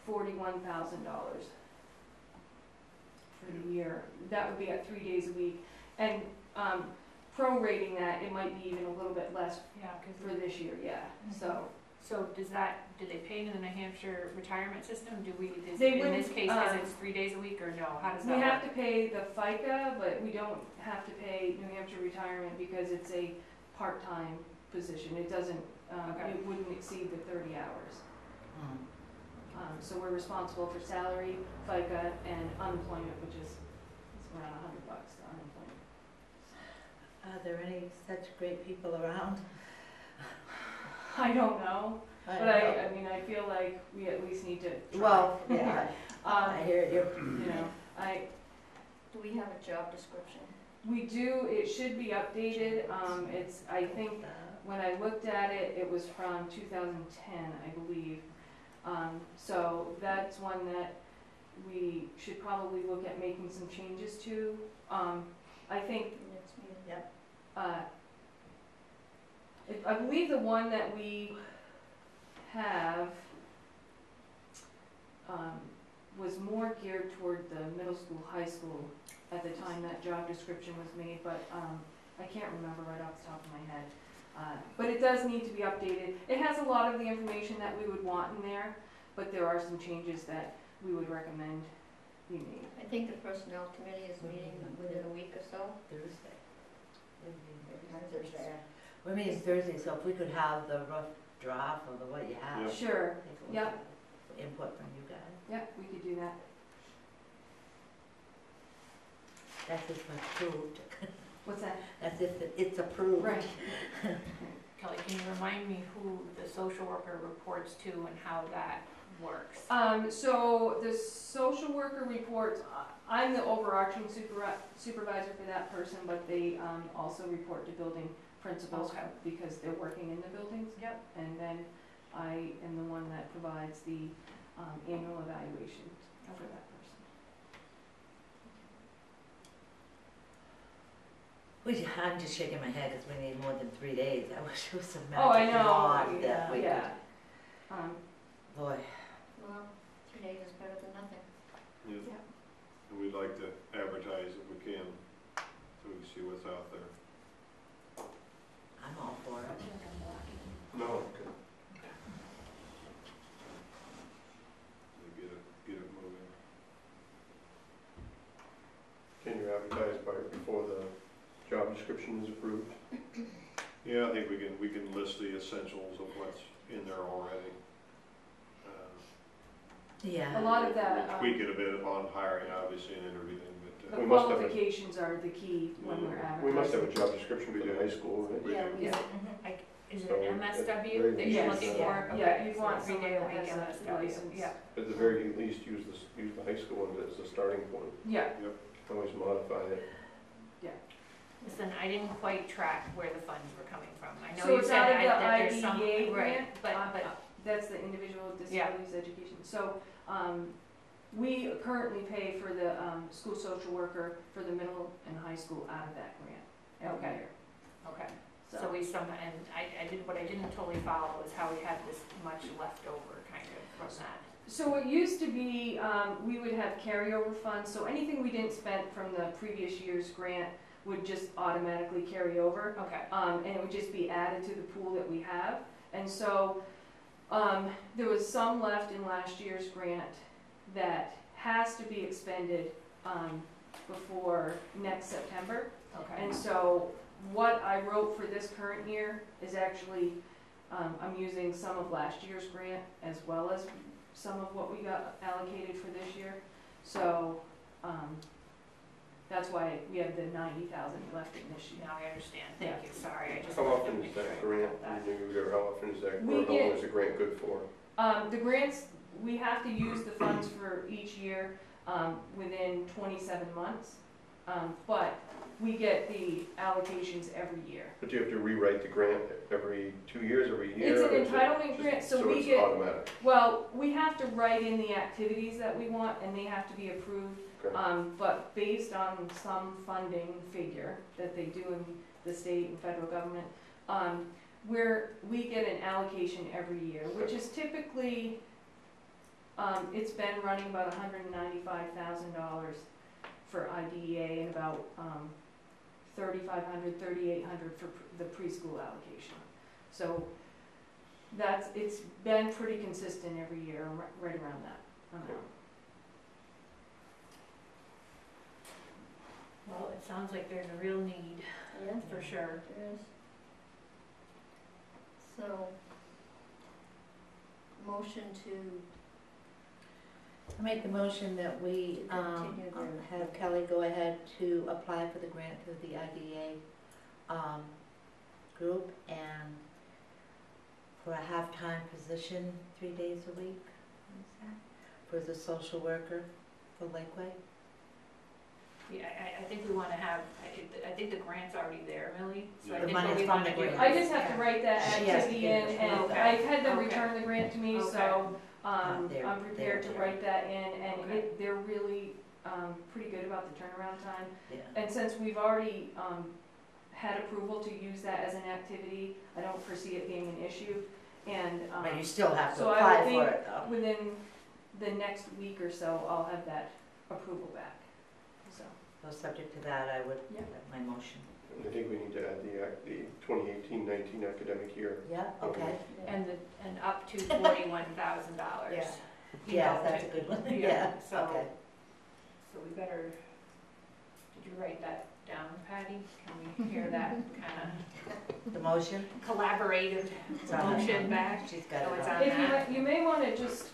$41,000 for the year. That would be at 3 days a week. And prorating that, it might be even a little bit less for this year, yeah. So do they pay into the New Hampshire retirement system? They in this wouldn't, case, because it's 3 days a week, or no? How does that work? We have to pay the FICA, but we don't have to pay New Hampshire retirement because it's a part-time position. It doesn't, it wouldn't exceed the 30 hours. So we're responsible for salary, FICA, and unemployment, which is around $100 to unemployment. Are there any such great people around? I don't know, but I mean, I feel like we at least need to try. Well, yeah, I hear you. You know, Do we have a job description? we do, it should be updated. I think when I looked at it, it was from 2010, I believe. So that's one that we should probably look at making some changes to. I think, Next meeting. Yep. I believe the one that we have was more geared toward the middle school, high school at the time that job description was made, but I can't remember right off the top of my head. But it does need to be updated. It has a lot of the information that we would want in there, but there are some changes that we would recommend be made. I think the personnel committee is meeting within a week or so. Thursday. Thursday. We're meeting Thursday, so if we could have the rough draft of what you have. Yep. Sure, take a look Yep. at it, Input from you guys. yep, we could do that. That's if it's approved. What's that? That's if it's approved. Right. Kelly, can you remind me who the social worker reports to and how that works? So the social worker reports, I'm the overarching supervisor for that person, but they also report to building principals Okay. because they're working in the buildings. Yep. And then I am the one that provides the annual evaluation for that person. I'm just shaking my head because we need more than 3 days. I wish it was some Oh, I magic know, wand that we yeah. boy. Well, 2 days is better than nothing. Yes. Yep. And we'd like to advertise if we can, so we can see what's out there. I'm all for it. No. Get it moving. Can you advertise advertised before the job description is approved? Yeah, I think we can list the essentials of what's in there already. Yeah. A lot of that, We'll tweak it a bit upon hiring, obviously, and everything, but, the We must have a- qualifications are the key when we're advertising. We must have a job description for the high school, right? Yeah, we, Yeah. mhm. Is it So, an that's MSW very that you're Yes. looking Yeah. for? Yeah, Okay, you'd so want every someone day a that week has a MSW. license. Yeah, At the very least, use the high school as the starting point. Yeah, Always modify it. listen, I didn't quite track where the funds were coming from. I know So you it's said out of I- the that there's some, IDEA right, grant, but, that's the individual Yeah. disabilities education. So, we currently pay for the, school social worker for the middle and high school out of that grant every Okay. year. okay. So we and I did, what I didn't totally follow was how we had this much left over kind of from that. So it used to be, we would have carryover funds, so anything we didn't spend from the previous year's grant would just automatically carry over. Okay, And it would just be added to the pool that we have. And so, there was some left in last year's grant that has to be expended, before next September. okay. And so, what I wrote for this current year is actually, I'm using some of last year's grant as well as some of what we got allocated for this year. So, that's why we have the 90,000 left in this year. Now I understand, thank you, sorry, I just How wanted to often make is sure I that grant got that. renewed, or how often is that, We or how long get- is the grant good for? The grants, we have to use the funds for each year, within 27 months. But we get the allocations every year. But do you have to rewrite the grant every 2 years, every year? It's or an is it entitlement just- grant, so So we it's get, automatic? well, we have to write in the activities that we want and they have to be approved. Okay. But based on some funding figure that they do in the state and federal government, we get an allocation every year, which is typically, it's been running about $195,000 for IDEA and about, 3,500, 3,800 for the preschool allocation. So it's been pretty consistent every year, right around that amount. Well, it sounds like there's a real need, Yeah, for sure. there is. So, motion to I make the motion that we continue the. have Kelly go ahead to apply for the grant through the IDA group and for a half-time position, 3 days a week, what is that? For the social worker for Lakeway. Yeah, I think we wanna have, I think the grant's already there, Millie, so I The think money's what we from wanna the do. grant. I just have to Yeah. write that She has to activity get in, it. and Okay. I've had them Okay. return the grant to me, Okay. so, They're- I'm prepared to they're- write that in, and Okay. they're really, pretty good about the turnaround time. Yeah. And since we've already, had approval to use that as an activity, I don't foresee it being an issue, and, But you still have to so I apply would for think it though. within the next week or so, I'll have that approval back, so. So subject to that, I would, Yeah. my motion. I think we need to add the 2018-19 academic year. Yeah, okay. And up to $41,000. Yeah. Yeah, that's a good one. Yeah, So, okay. so we better, did you write that down, Patty? Can we hear that kind The motion? of collaborative It's on that motion one. back? She's got Oh, it it's on. on. If that? you may wanna just,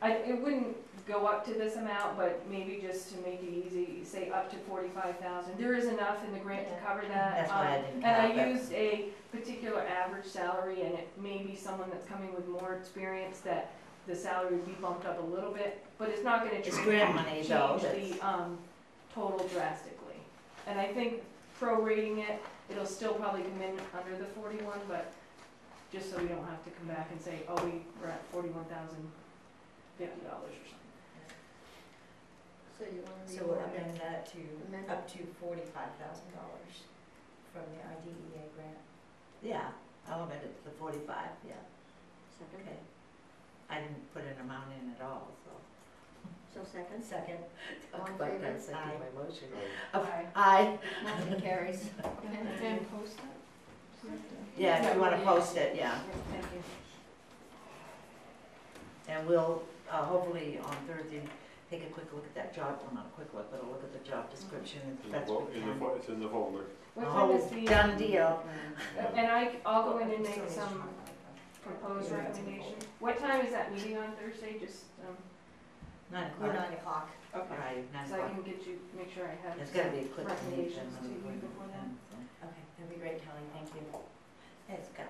it wouldn't go up to this amount, but maybe just to make it easy, say up to 45,000. There is enough in the grant to cover that. That's why I didn't And count I it. used a particular average salary, and it may be someone that's coming with more experience that the salary would be bumped up a little bit, but it's not gonna It's change grant money though, the, total drastically. And I think prorating it, it'll still probably come in under the 41, but just so we don't have to come back and say, oh, we're at $41,050 or something. So you wanna So we'll reword it? amend that to Amend up to $45,000 from the IDEA grant. Yeah, I'll amend it to the 45, yeah, Second? okay. I didn't put an amount in at all, so. So second? Second. All in But favor? that's second Aye. my motion. Aye. Aye. Motion carries. And post that? Yeah, if you wanna post it, yeah. Thank you. And we'll, hopefully on Thursday, take a quick look at that job, well, not a quick look, but a look at the job description, if It's that's what we can. it's in the folder. What Oh, time is the? done deal. And I'll go in and make some proposed recommendations. What time is that meeting on Thursday? Just, 9 We're o'clock. 9 o'clock. okay, Right, 9 so I o'clock. can get you, make sure I have. It's gotta be a quick meeting. recommendations to you before then. Okay, that'd be great, Kelly, thank you. Let's go.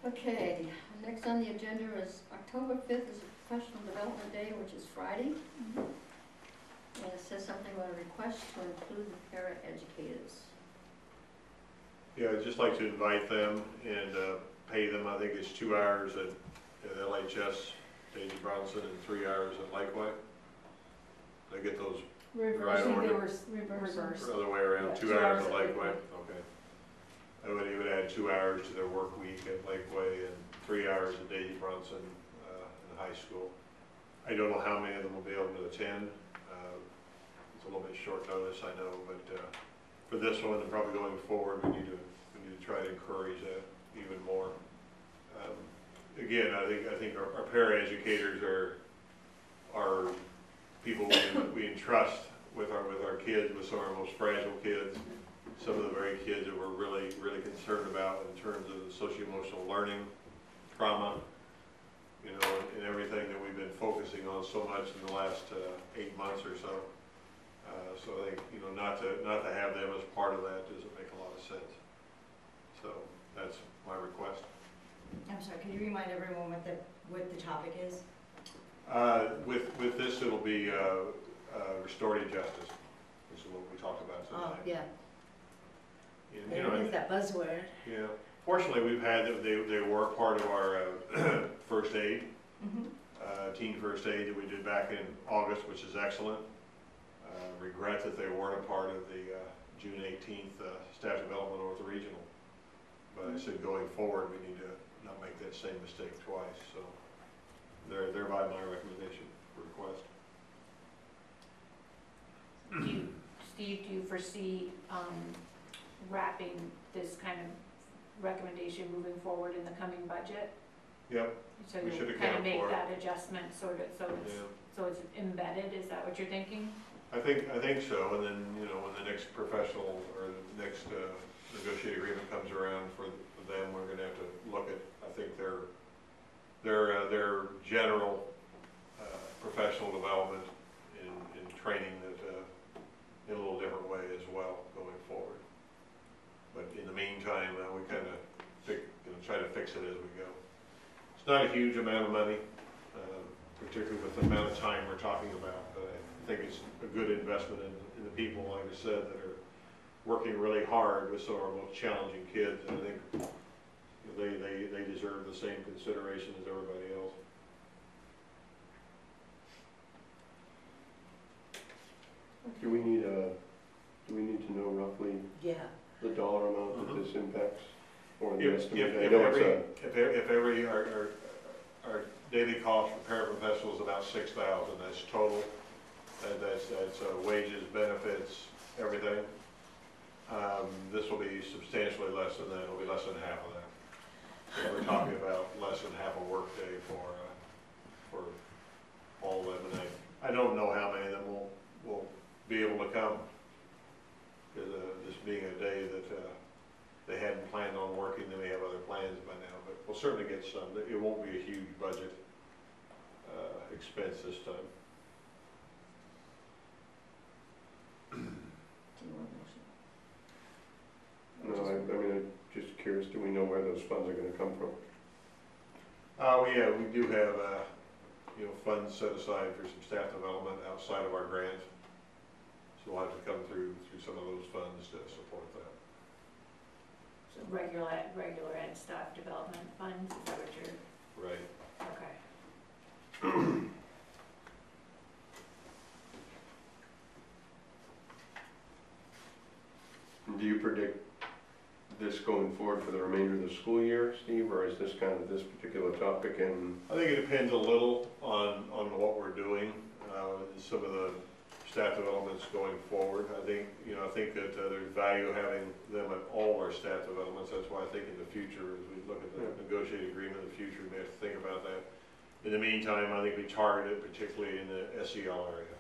Okay, next on the agenda is October 5th is Professional Development Day, which is Friday. And it says something about a request to include the para-educators. Yeah, I'd just like to invite them and pay them, I think it's 2 hours at LHS, Daisy Bronson, and 3 hours at Lakeway. They get those Reversing, order. they were reversed. the other way around, Yeah, 2 2 hours hours at at Lakeway, okay. It would add 2 hours to their work week at Lakeway and 3 hours at Daisy Bronson in high school. I don't know how many of them will be able to attend. It's a little bit short notice, I know, but for this one and probably going forward, we need to try to encourage that even more. Again, I think our paraeducators are people we entrust with our kids, with some of our most fragile kids, some of the very kids that we're really concerned about in terms of the socio-emotional learning, trauma, you know, and everything that we've been focusing on so much in the last 8 months or so. So I think, you know, not to have them as part of that doesn't make a lot of sense. So that's my request. I'm sorry, could you remind everyone what the topic is? With this, it'll be restorative justice, which is what we talked about Oh, tonight. yeah. And, There is that buzzword. Yeah. Fortunately, we've had they were part of our first aid, teen first aid that we did back in August, which is excellent. Regret that they weren't a part of the June 18th staff development or the regional. But I said going forward, we need to not make that same mistake twice. So thereby my recommendation for request. Steve, do you foresee wrapping this kind of recommendation moving forward in the coming budget? Yep. So We should you'll kind account of make for it. that adjustment sort of, so it's embedded, is that what you're thinking? I think so, and then, you know, when the next professional or the next negotiated agreement comes around for them, we're gonna have to look at, I think, their general professional development in training that in a little different way as well going forward. But in the meantime, we kind of try to fix it as we go. It's not a huge amount of money, particularly with the amount of time we're talking about, but I think it's a good investment in the people, like I said, that are working really hard with some of our most challenging kids, and I think they deserve the same consideration as everybody else. Do we need to know roughly Yeah. the dollar amount that this impacts, or the If estimate? I know every our daily cost for paraprofessionals is about $6,000. That's total. That's wages, benefits, everything. This will be substantially less than that. It'll be less than half of that. So we're talking about less than half a workday for all of them. And I don't know how many of them will be able to come. Because this being a day that they hadn't planned on working, they may have other plans by now. But we'll certainly get some. It won't be a huge budget expense this time. No, I mean, I'm just curious, do we know where those funds are gonna come from? Yeah, we do have, funds set aside for some staff development outside of our grant. So we'll have to come through some of those funds to support that. So regular ed staff development funds, is that what you're, Right. okay. Do you predict this going forward for the remainder of the school year, Steve, or is this kind of this particular topic and? I think it depends a little on what we're doing, some of the staff developments going forward. I think that there's value having them at all our staff developments. That's why I think in the future, as we look at the negotiated agreement in the future, we may have to think about that. In the meantime, I think we target it particularly in the SEL area.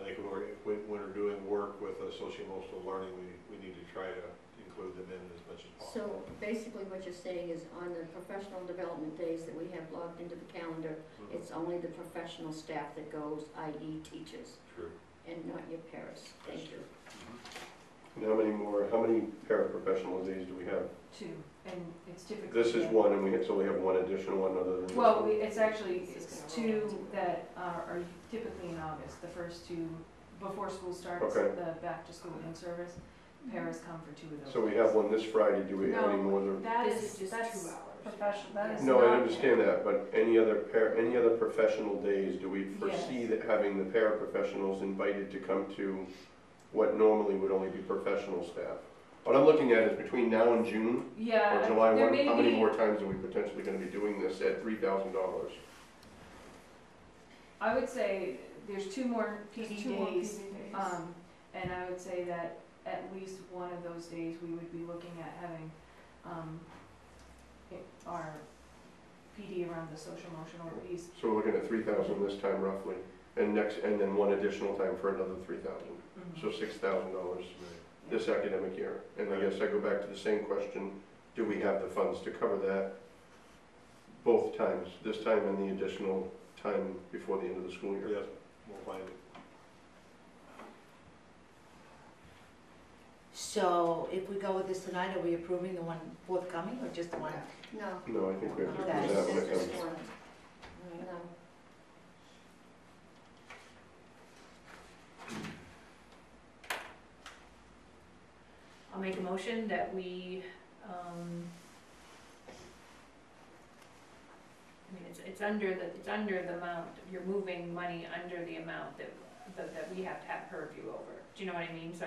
I think when we're doing work with socio-emotional learning, we need to try to include them in as much as possible. So basically what you're saying is on the professional development days that we have logged into the calendar, it's only the professional staff that goes, i.e. teachers, True. and not your paras. Thank you. And how many paraprofessional days do we have? 2, and it's typically. This is one, and we have one additional one other than this Well, one. it's actually, it's 2 that are typically in August, the first 2 before school starts, Okay. the back to school in-service. Paras come for 2 of those. So we have one this Friday, do we have any No, more than? This is just that's 2 hours. professional, that is No, not. I understand that, but any other professional days, do we foresee Yes. that having the paraprofessionals invited to come to what normally would only be professional staff? What I'm looking at is between now and June, Yeah, or July there 1, may how many be- more times are we potentially gonna be doing this at $3,000? I would say there's 2 more There's PD 2 more days, PD days. and I would say that at least one of those days, we would be looking at having, our PD around the social emotional piece. So we're looking at 3,000 this time roughly, and then one additional time for another 3,000. So $6,000 this academic year. And I guess I go back to the same question, do we have the funds to cover that both times, this time and the additional time before the end of the school year? Yes, we'll find it. So if we go with this tonight, are we approving the one forthcoming or just the one? No. No, I think we have to do Okay. that when it Just comes. one. No. I'll make a motion that we, I mean, it's under the amount, you're moving money under the amount that we have to have purview over. Do you know what I mean? So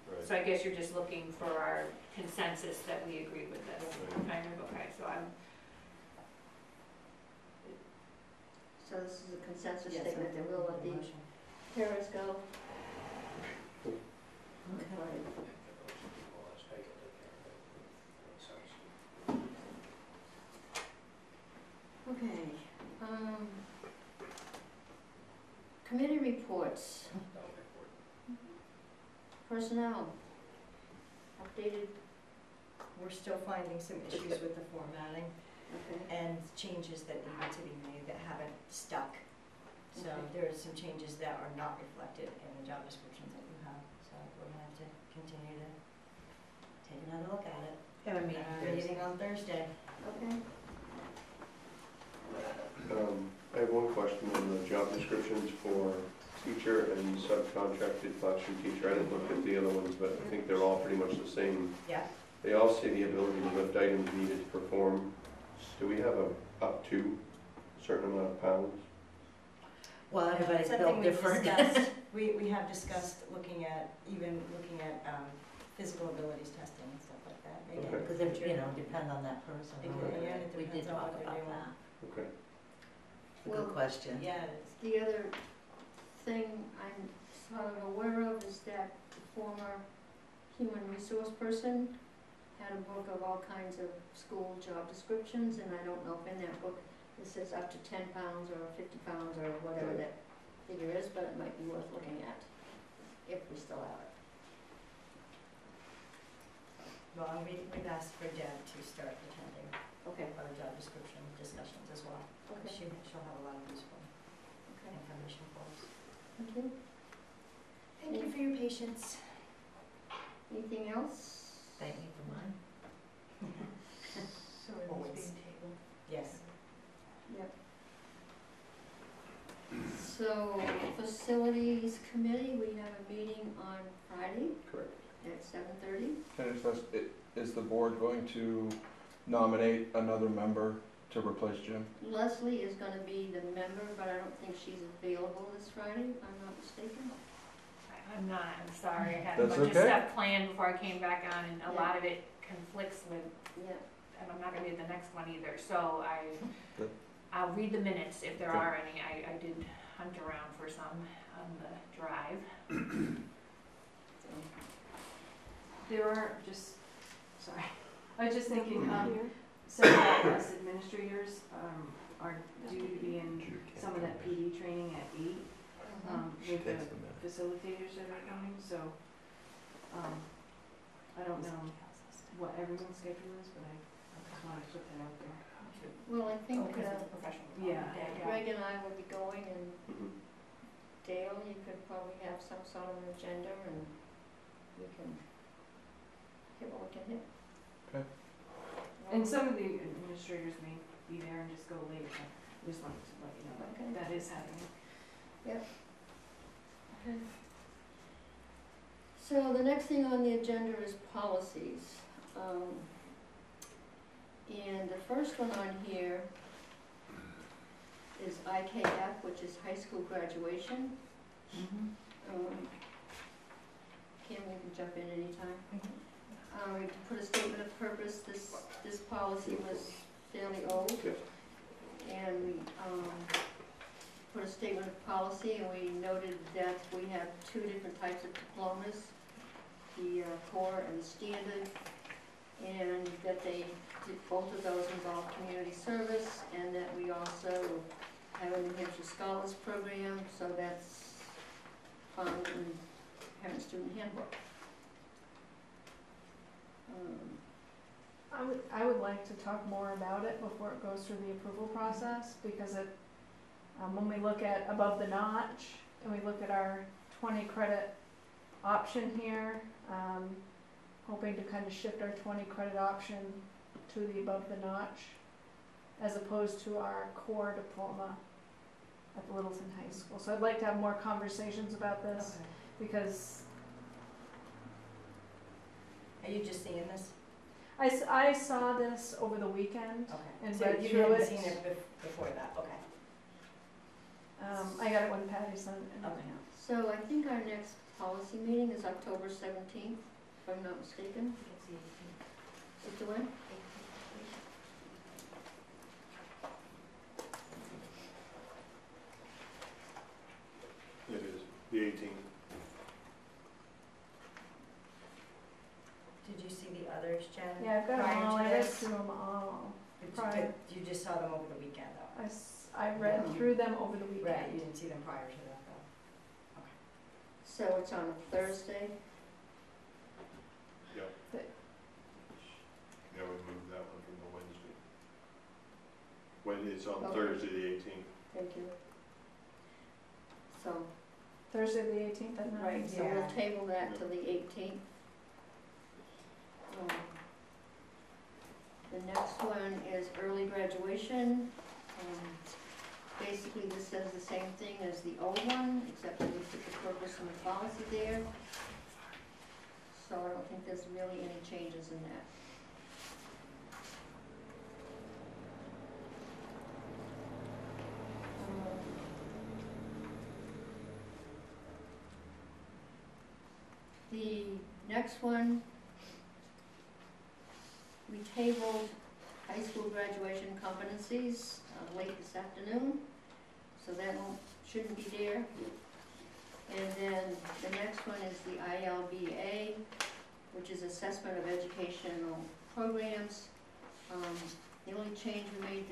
Right. so I guess you're just looking for our consensus that we agree with this, Right. kind of, okay, so So this is a consensus Yes, statement that we'll let the motion. paras go. Okay, committee reports. Personnel, updated, We're still finding some issues with the formatting okay. and changes that need to be made that haven't stuck. So Okay. there are some changes that are not reflected in the job descriptions that you have. So we're gonna have to continue to take another look at it. Have a meeting Meeting on Thursday. Okay, I have one question on the job descriptions for teacher and subcontracted classroom teacher. I didn't look at the other ones, but I think they're all pretty much the same. Yeah. They all say the ability to lift items needed to perform. Do we have a up to a certain amount of pounds? Well, everybody's Something built we've different. discussed. We have discussed looking at physical abilities testing and stuff like that. Maybe in the Because it, future. depend on that person. Because, yeah, it We did depends on talk what they're about doing. that. Okay. It's a good Well, question. Yeah, it is. the other thing I'm sort of aware of is that the former human resource person had a book of all kinds of school job descriptions, and I don't know if in that book it says up to 10 pounds or 50 pounds or whatever that figure is, but it might be worth looking at, if we still have it. Well, we've asked for Deb to start attending Okay, our job description discussions as well. okay, She'll have a lot of useful okay, information for us. thank you. Thank you for your patience. Anything else? Thank you for mine. So it Always. is being tabled. Yes. Yep. So, facilities committee, we have a meeting on Friday Correct. at 7:30. Can I just ask, is the board going to nominate another member to replace Jim? Leslie is gonna be the member, but I don't think she's available this Friday, if I'm not mistaken. I'm not, I'm sorry, I had a That's bunch of okay. stuff planned before I came back on, and a lot of it conflicts with, Yeah, and I'm not gonna be at the next one either, so Good. I'll read the minutes if there Okay. are any, I did hunt around for some on the drive. There are sorry, I was just thinking, several of us administrators, are due to be in some of that PD training at 8, with the facilitators that are coming, so, I don't know what everyone's schedule is, but I just wanted to put that out there. Well, I think, Because it's a professional. Yeah. Greg and I will be going, and Mhm. Dale, you could probably have some sort of an agenda, and we can hit what we can hit. Okay. And some of the administrators may be there and just go late, but I just wanted to let you know Okay. that is happening. So the next thing on the agenda is policies. And the first one on here is IKF, which is high school graduation. Kim, you can jump in anytime. We put a statement of purpose. This policy was fairly old. Yes. And we put a statement of policy, and we noted that we have 2 different types of diplomas, the core and the standard, and that both of those involve community service, and that we also have a New Hampshire Scholars Program, so that's found in Parent Student Handbook. I would like to talk more about it before it goes through the approval process, because it, when we look at above the notch, and we look at our 20 credit option here, hoping to kind of shift our 20 credit option to the above the notch, as opposed to our core diploma at the Littleton High School. So I'd like to have more conversations about this, because Are you just seeing this? I saw this over the weekend, Okay. and So read you through hadn't it. seen it before that, okay. I got it when Patty sent it. Okay. So I think our next policy meeting is October 17th, if I'm not mistaken. Is it when? It is, the 18th. Did you see the others, Jen? Yeah, I've got them prior to all, I read this? through them all. But you just saw them over the weekend, though? I read through them over the Right, you weekend. didn't see them prior to that, though? So it's on a Thursday. Yep. Yeah, we moved that one from the Wednesday. It's on Okay. Thursday, the 18th. Thank you. So, Thursday the 18th at 9. right, so we'll Yeah. table that till the 18th. The next one is early graduation. Basically, this says the same thing as the old one, except that we put the purpose and the policy there. So I don't think there's really any changes in that. The next one, we tabled high school graduation competencies late this afternoon, so that shouldn't be there. And then the next one is the ILBA, which is Assessment of Educational Programs. The only change we made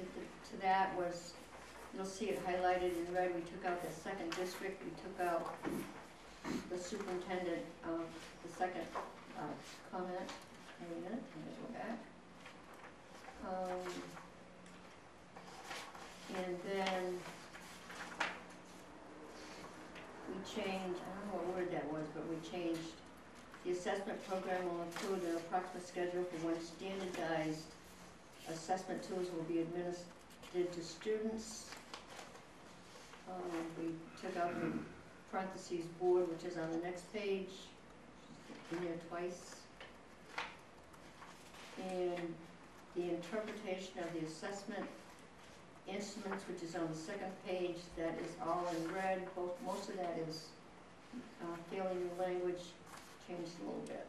to that was, you'll see it highlighted in red, we took out the second district, we took out the superintendent of the second comment. Hang on a minute, I'm gonna go back. And then we changed, I don't know what word that was, but we changed, the assessment program will include an approximate schedule for when standardized assessment tools will be administered to students. We took out the parentheses board, which is on the next page, in there twice. And the interpretation of the assessment instruments, which is on the second page, that is all in red. Most of that is fairly new language, changed a little bit.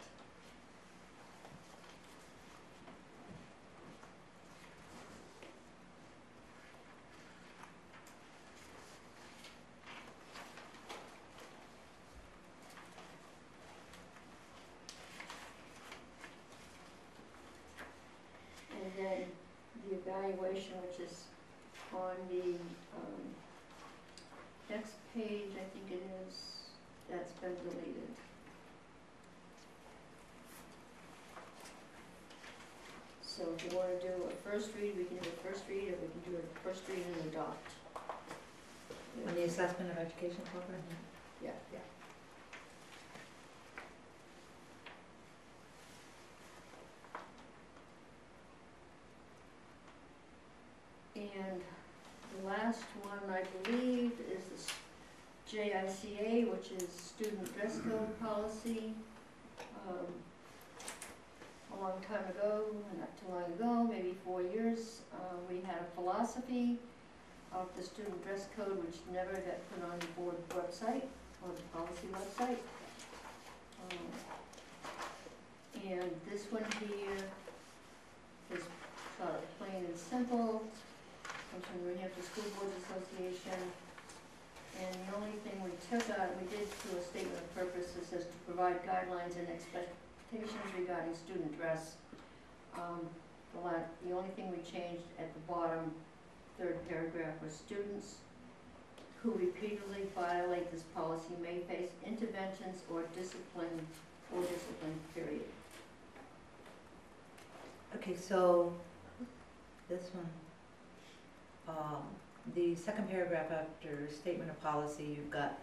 And then the evaluation, which is on the, next page, I think it is, that's been deleted. So if you wanna do a first read, we can do a first read, or we can do a first read and adopt. On the assessment of education program? Yeah. And the last one, I believe, is the JICA, which is Student Dress Code Policy. A long time ago, not too long ago, maybe 4 years, we had a philosophy of the student dress code, which never got put on the board website, or the policy website. And this one here is sort of plain and simple, comes from the New Hampshire School Board Association. And the only thing we took out, we did do a statement of purpose that says to provide guidelines and expectations regarding student dress. The only thing we changed at the bottom, third paragraph, was students who repeatedly violate this policy may face interventions or discipline, period. Okay, so this one, the second paragraph after statement of policy, you've got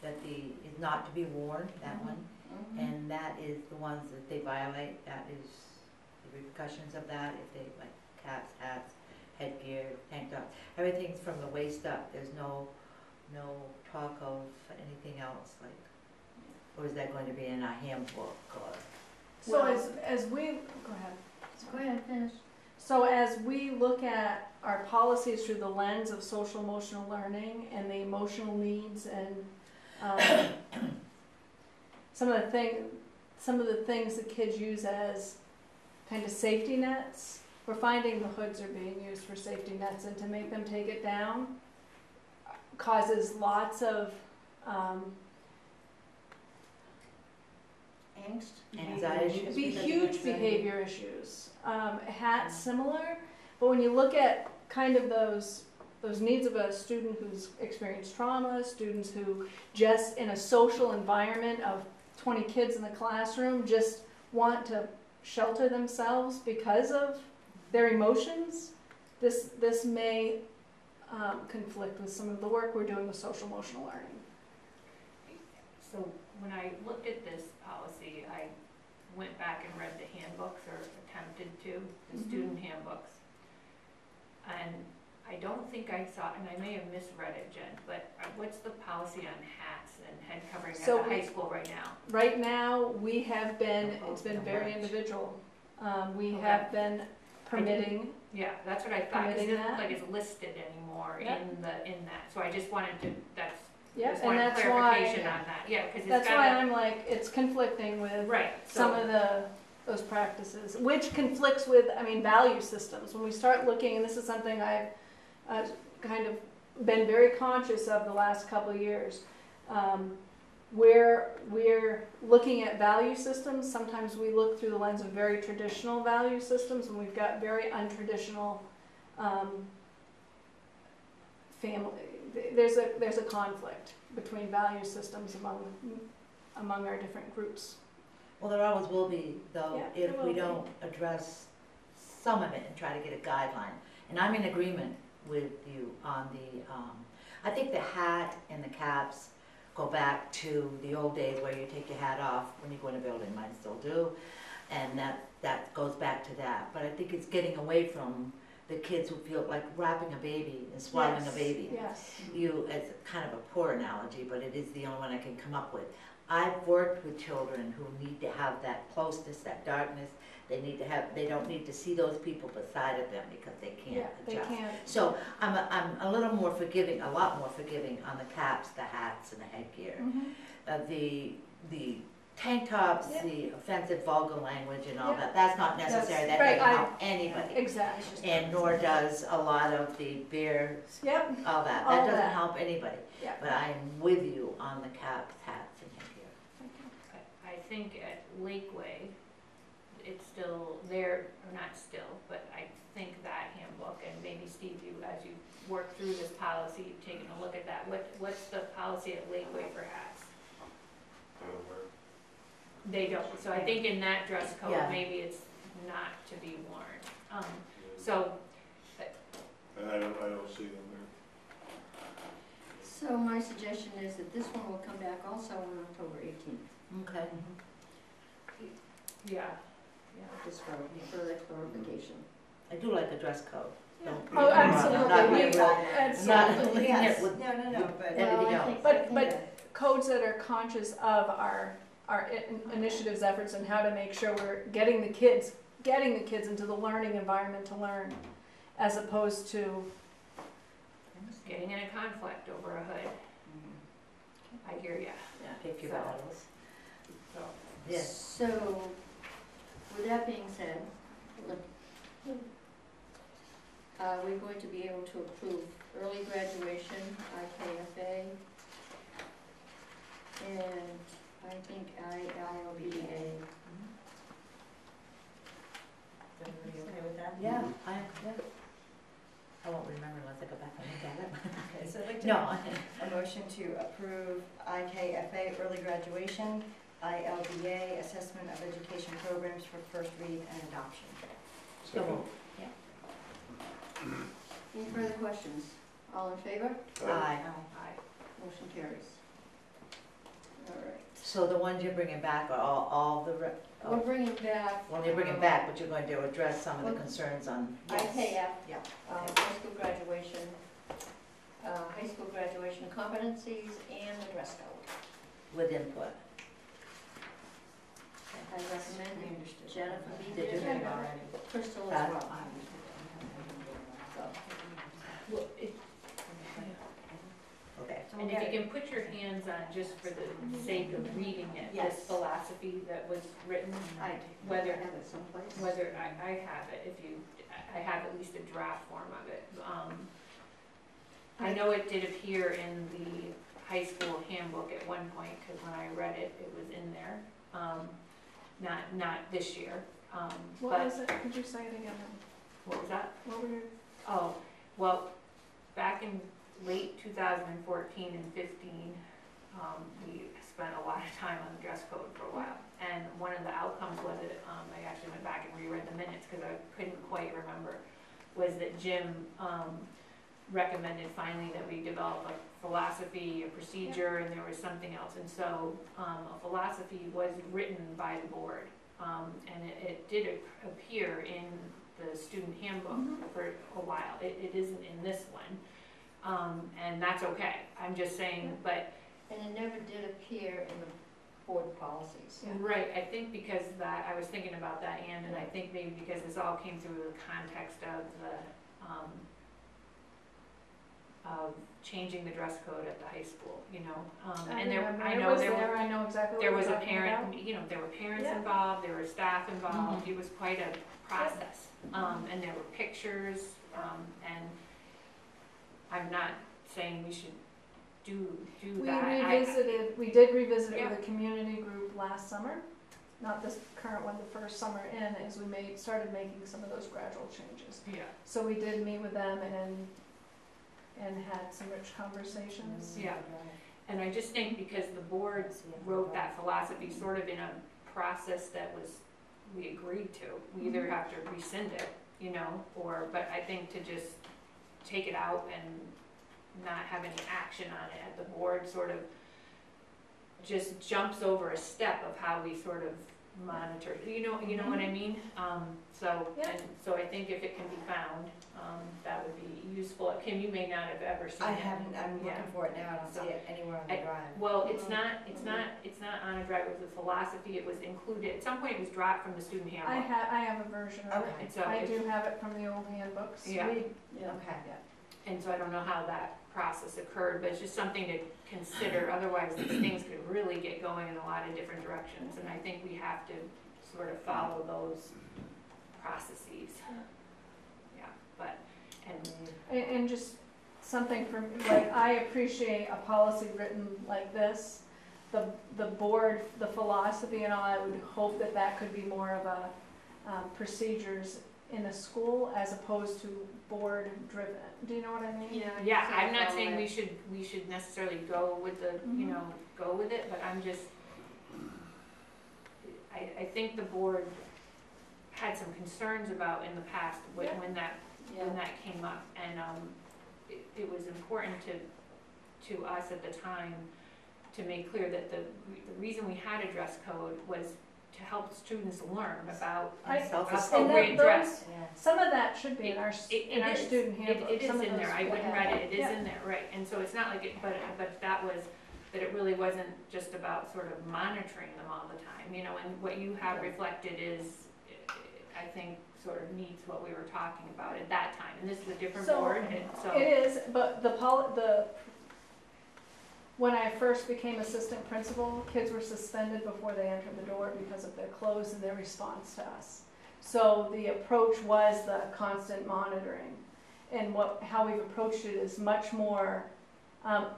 that is not to be worn, that one, and that is the ones that they violate, that is the repercussions of that, if they, like caps, hats, headgear, tank tops, everything's from the waist up, there's no talk of anything else, like, or is that going to be in our handbook, or? So Well- as we, go ahead. Go ahead, finish. So as we look at our policies through the lens of social emotional learning and the emotional needs and some of the things that kids use as kind of safety nets, we're finding the hoods are being used for safety nets, and to make them take it down causes lots of Angst? Anxiety. huge behavior issues. Hats similar, but when you look at kind of those needs of a student who's experienced trauma, students who just in a social environment of 20 kids in the classroom just want to shelter themselves because of their emotions, this may conflict with some of the work we're doing with social emotional learning. So when I looked at this policy, I went back and read the handbooks, or attempted to, the student handbooks. And I don't think I saw, and I may have misread it, Jen, but what's the policy on hats and head covering at So the high school right now? Right now, we have been, it's been very Much. individual. We Okay. have been permitting, Yeah, that's what I thought, because it Permitting doesn't look that? like it's listed anymore Yep. in that, so I just wanted to, yeah, just and wanted that's clarification why, on that, yeah, because it's that's why got I'm like, it's conflicting with right, some so, of those practices, which conflicts with, value systems. When we start looking, and this is something I've kind of been very conscious of the last couple of years, where we're looking at value systems, sometimes we look through the lens of very traditional value systems, and we've got very untraditional family. There's a conflict between value systems among our different groups. Well, there always will be, though, Yeah, if there we will be. don't address some of it and try to get a guideline. And I'm in agreement with you on the, I think the hat and the caps go back to the old days where you take your hat off when you go in a building, mine still do, and that goes back to that. But I think it's getting away from the kids who feel like wrapping a baby and swaddling a baby. Yes. It's kind of a poor analogy, but it is the only one I can come up with. I've worked with children who need to have that closeness, that darkness. They don't need to see those people beside of them because they can't Yeah, they adjust. can't. So I'm a little more forgiving, a lot more forgiving on the caps, the hats, and the headgear. The tank tops, Yeah. the offensive vulgar language and all Yeah. that's not necessary. That right, doesn't help anybody. Exactly. And nor does a lot of the bear, Yep. all that. All That doesn't that. help anybody. Yeah. But I am with you on the caps, hats, and headgear. I think at Lakeway, it's still there, or not still, but I think that handbook, and maybe Steve, you, as you work through this policy, you've taken a look at that, what's the policy at Lakeway for hats? They don't, so I think in that dress code, Yeah. maybe it's not to be worn. So, I don't see them there. So my suggestion is that this one will come back also on October 18th, Okay. yeah, just for further clarification. I do like a dress code. Don't get me Oh, wrong, I'm absolutely, not we, being real- I'm absolutely, not leading Yes. it with No, but. Anything Well, I else? think- But- I think but- that- codes that are conscious of our initiatives, efforts, and how to make sure we're getting the kids into the learning environment to learn, as opposed to, getting in a conflict over a hood, I hear ya, pick your So- battles. so. Yes. So, with that being said, we're going to be able to approve early graduation, IKFA, and I think ILBA. Everybody okay with that? Yeah, yeah. I won't remember unless I go back and look at it. Okay, so I'd like to No, a motion to approve IKFA early graduation, ILBA assessment of education programs for first read and adoption. so, Any further questions? All in favor? aye. Motion carries. All right. So the ones you're bringing back are all the, We're bringing back. well, you're bringing back, but you're going to address some of the concerns on, IKF, Yeah. high school graduation, competencies, and the dress code. with input. I recommend understood. Jennifer be Did you there, hear it already? Crystal as well. So, Well, it, Okay. So and we'll if get you it. can put your hands on, just for the sake of reading it, this Yes. philosophy that was written, I whether, have it someplace. whether, I have it, if you, I have at least a draft form of it. I know it did appear in the high school handbook at one point, because when I read it, it was in there. Not this year, what but, was it, could you say it again? what was that? What were your, Oh, well, back in late 2014 and 15, we spent a lot of time on the dress code for a while. And one of the outcomes was that, I actually went back and reread the minutes because I couldn't quite remember, was that Jim recommended finally that we develop a philosophy, a procedure, and there was something else. And so a philosophy was written by the board, and it did appear in the student handbook for a while. It isn't in this one, and that's okay. I'm just saying, but And it never did appear in the board policies. Yeah. right, I think because that, I was thinking about that, Ann, and I think maybe because this all came through the context of the of changing the dress code at the high school, you know. And there, remember. I It know was there were, I know exactly what there you're was a talking parent, about. you know, there were parents Yeah. involved, there were staff involved, it was quite a process. And there were pictures, and I'm not saying we should do We that. we did revisit it Yeah. with a community group last summer, not this current one, the first summer in, as we started making some of those gradual changes. Yeah, So we did meet with them and had some rich conversations. yeah, and I just think because the board wrote that philosophy sort of in a process that we agreed to, we either have to rescind it, you know, but I think to just take it out and not have any action on it at the board sort of just jumps over a step of how we sort of monitor, you know what I mean? Yeah. And so I think if it can be found, that would be useful. Kim, you may not have ever seen it. I haven't, I'm Yeah. looking for it now, I don't see it anywhere on the drive. Well, it's not on a drive, it was a philosophy, it was included, at some point it was dropped from the student I handbook. have a version of it. Okay. And so, I if- do have it from the old handbooks. Yeah. Yeah. Okay. and so I don't know how that process occurred, but it's just something to consider, otherwise these things could really get going in a lot of different directions, and I think we have to sort of follow those processes. Yeah, but, And just something from, like, I appreciate a policy written like this. The board, the philosophy and all, I would hope that could be more of procedures in a school as opposed to board driven. Do you know what I mean? Yeah, I'm not saying we should necessarily go with the, you Mhm. know, go with it, but I'm just, I think the board had some concerns about in the past when that came up, and it was important to us at the time to make clear that the reason we had a dress code was to help students learn about appropriate dress. Some of that should be in our, It is. student handbook. It is Some of in there, those I went and have- read it, it is yeah. in there, right, and so it's not like it, but that it really wasn't just about sort of monitoring them all the time, you know, and what you have reflected is, I think, sort of meets what we were talking about at that time, and this is a different So, board, and so. It is, but when I first became assistant principal, kids were suspended before they entered the door because of their clothes and their response to us. So the approach was the constant monitoring. And how we've approached it is much more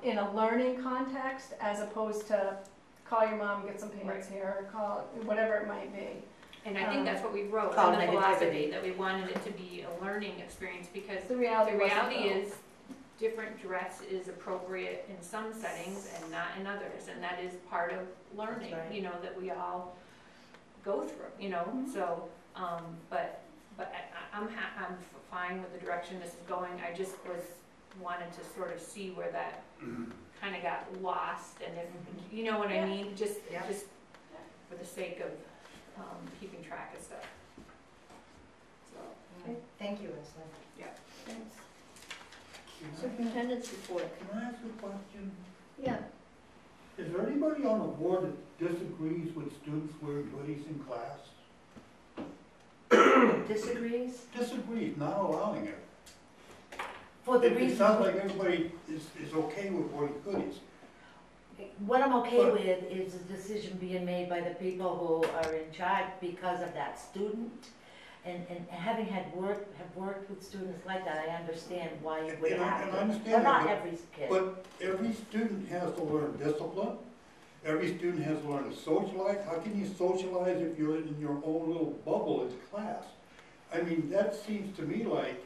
in a learning context as opposed to call your mom, get some pants here, or call, whatever it might be. And I think that's what we wrote Call in the philosophy, negativity. that we wanted it to be a learning experience, because The reality is, different dress is appropriate in some settings and not in others, and that is part of learning, That's right. you know, that we all go through, you know, Mhm. so, but I'm fine with the direction this is going. I just wanted to sort of see where that kind of got lost, and if, you know what I Yeah. mean, just Yeah. for the sake of keeping track of stuff. So, Thank you, Leslie. Thanks. Can Superintendent's report. I ask a question? Yeah. Is there anybody on the board that disagrees with students wearing hoodies in class? Disagrees? Disagrees, not allowing it. For the It reason, sounds like everybody is okay with wearing hoodies. what I'm okay But- with is a decision being made by the people who are in charge because of that student. And having have worked with students like that, I understand why you would And I have to. understand But not that, every kid. but every student has to learn discipline. Every student has to learn to socialize. How can you socialize if you're in your own little bubble in class? I mean, that seems to me like,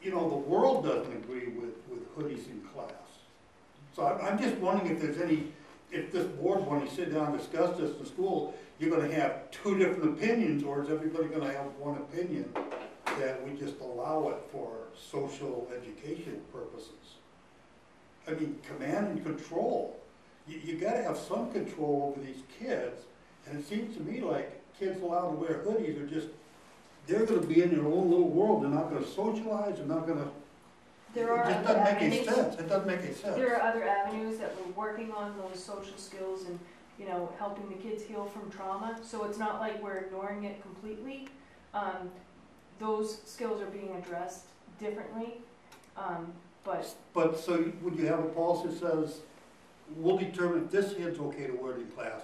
you know, the world doesn't agree with hoodies in class. So I'm just wondering if there's if this board, when you sit down and discuss this in school, you're gonna have two different opinions, or is everybody gonna have one opinion that we just allow it for social education purposes? I mean, command and control. You gotta have some control over these kids, and it seems to me like kids allowed to wear hoodies are just, they're gonna be in their own little world, they're not gonna socialize, they're not gonna, it There are just other doesn't make any avenues. sense, it doesn't make any sense. There are other avenues that we're working on, those social skills and, you know, helping the kids heal from trauma. So it's not like we're ignoring it completely. Those skills are being addressed differently. But so would you have a policy that says, we'll determine if this kid's okay to wear it in class,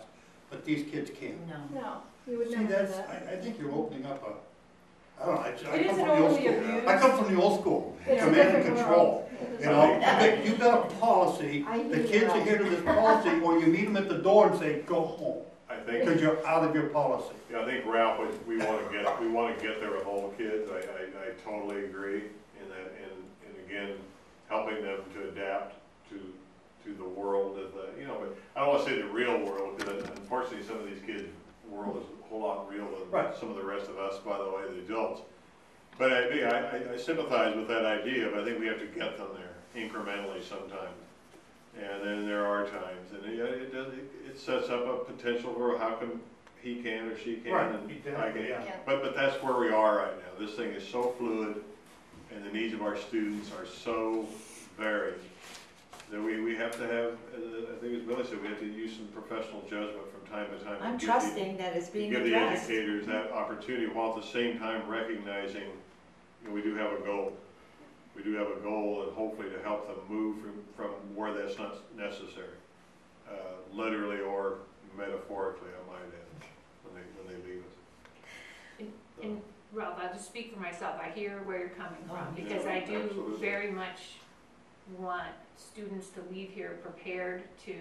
but these kids can't? No. No, you would See, never do that's, that. I think you're opening up I don't know, I It come isn't from the old only school. abused. I come from the old school, It's a command and different control. world. You know, you've got a policy, I the knew kids that. adhere to this policy, or you meet them at the door and say, go home, I think, because you're out of your policy. yeah, I think Ralph, we wanna get there with all kids, I totally agree in that, and again, helping them to adapt to the world of the, you know, but I don't wanna say the real world, because unfortunately, some of these kids' world is a whole lot realer than Right. some of the rest of us, by the way, the adults. But I sympathize with that idea, but I think we have to get them there incrementally sometimes. And then there are times, and it sets up a potential for how come he can or she can, Right, and I exactly, can. yeah. But that's where we are right now. This thing is so fluid, and the needs of our students are so varied, that we have to have, I think as Billy said, we have to use some professional judgment from time to time. I'm to give trusting that it's the- being Give the addressed. educators that opportunity, while at the same time recognizing, you know, we do have a goal. We do have a goal, and hopefully to help them move from where that's not necessary, literally or metaphorically, I might add, when they leave us. and Ralph, I'll just speak for myself, I hear where you're coming from, Oh, because yeah, I do absolutely. very much want students to leave here prepared to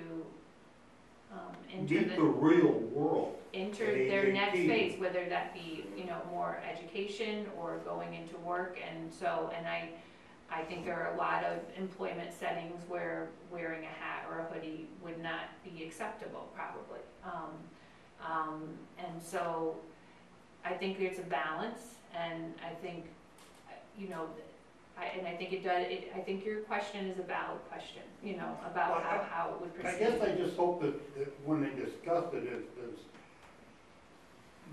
into Meet the real world. enter They- their they next teach. phase, whether that be, you know, more education or going into work. And so, and I think there are a lot of employment settings where wearing a hat or a hoodie would not be acceptable, probably. And so I think there's a balance, and I think, you know, I think it does, I think your question is a valid question, you know, about Well, how it would I proceed. guess I just hope that when they discussed it,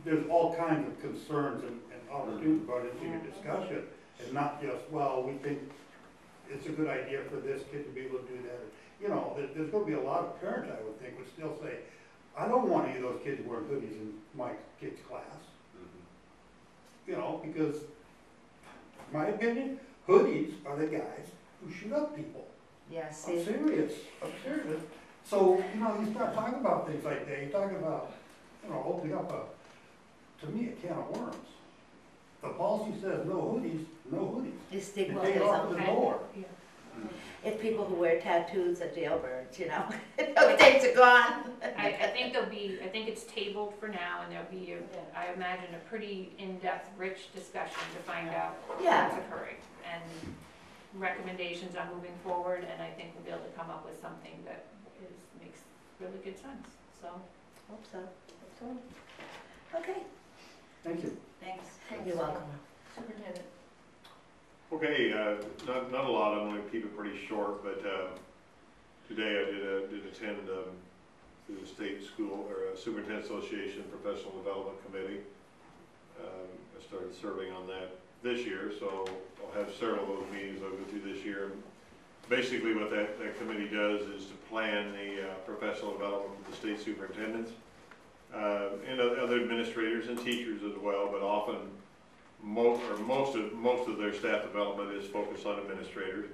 there's all kinds of concerns and opportunities brought into your discussion, and not just, well, we think it's a good idea for this kid to be able to do that. You know, there's gonna be a lot of parents, I would think, would still say, I don't want any of those kids wearing hoodies in my kid's class. You know, because, in my opinion, hoodies are the guys who shoot up people. Yeah, I'm see, serious, I'm serious. So, you know, you start talking about things like that, you're talking about, you know, opening up to me, a can of worms. The policy says no hoodies, no hoodies. it's You stigma take it is off the okay. door. Yeah. If people who wear tattoos are jailbirds, you know, those days are gone. I think there'll be, I think it's tabled for now, and there'll be, I imagine, a pretty in-depth, rich discussion to find out Yeah. what's occurring, and recommendations on moving forward, and I think we'll be able to come up with something that makes really good sense, so. Hope so. Okay, Thank you. Thanks. you're welcome. Superintendent. Okay, not a lot, I'm gonna keep it pretty short, but, today I did attend, the State School, or Superintendent Association Professional Development Committee. I started serving on that this year, so I'll have several of those meetings I'll go through this year. Basically what that committee does is to plan the professional development for the state superintendents, and other administrators and teachers as well, but often most of their staff development is focused on administrators.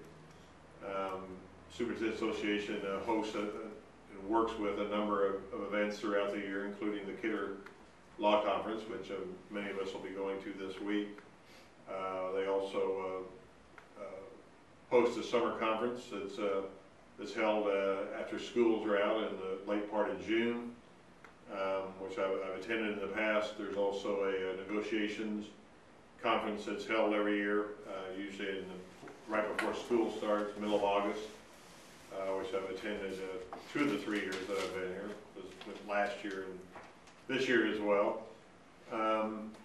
Superintendent Association hosts and works with a number of events throughout the year, including the Kidder Law Conference, which many of us will be going to this week. They also host a summer conference that's held after schools are out in the late part of June, which I've attended in the past. There's also a negotiations conference that's held every year, usually right before school starts, middle of August, which I've attended 2 of the 3 years that I've been here, last year and this year as well.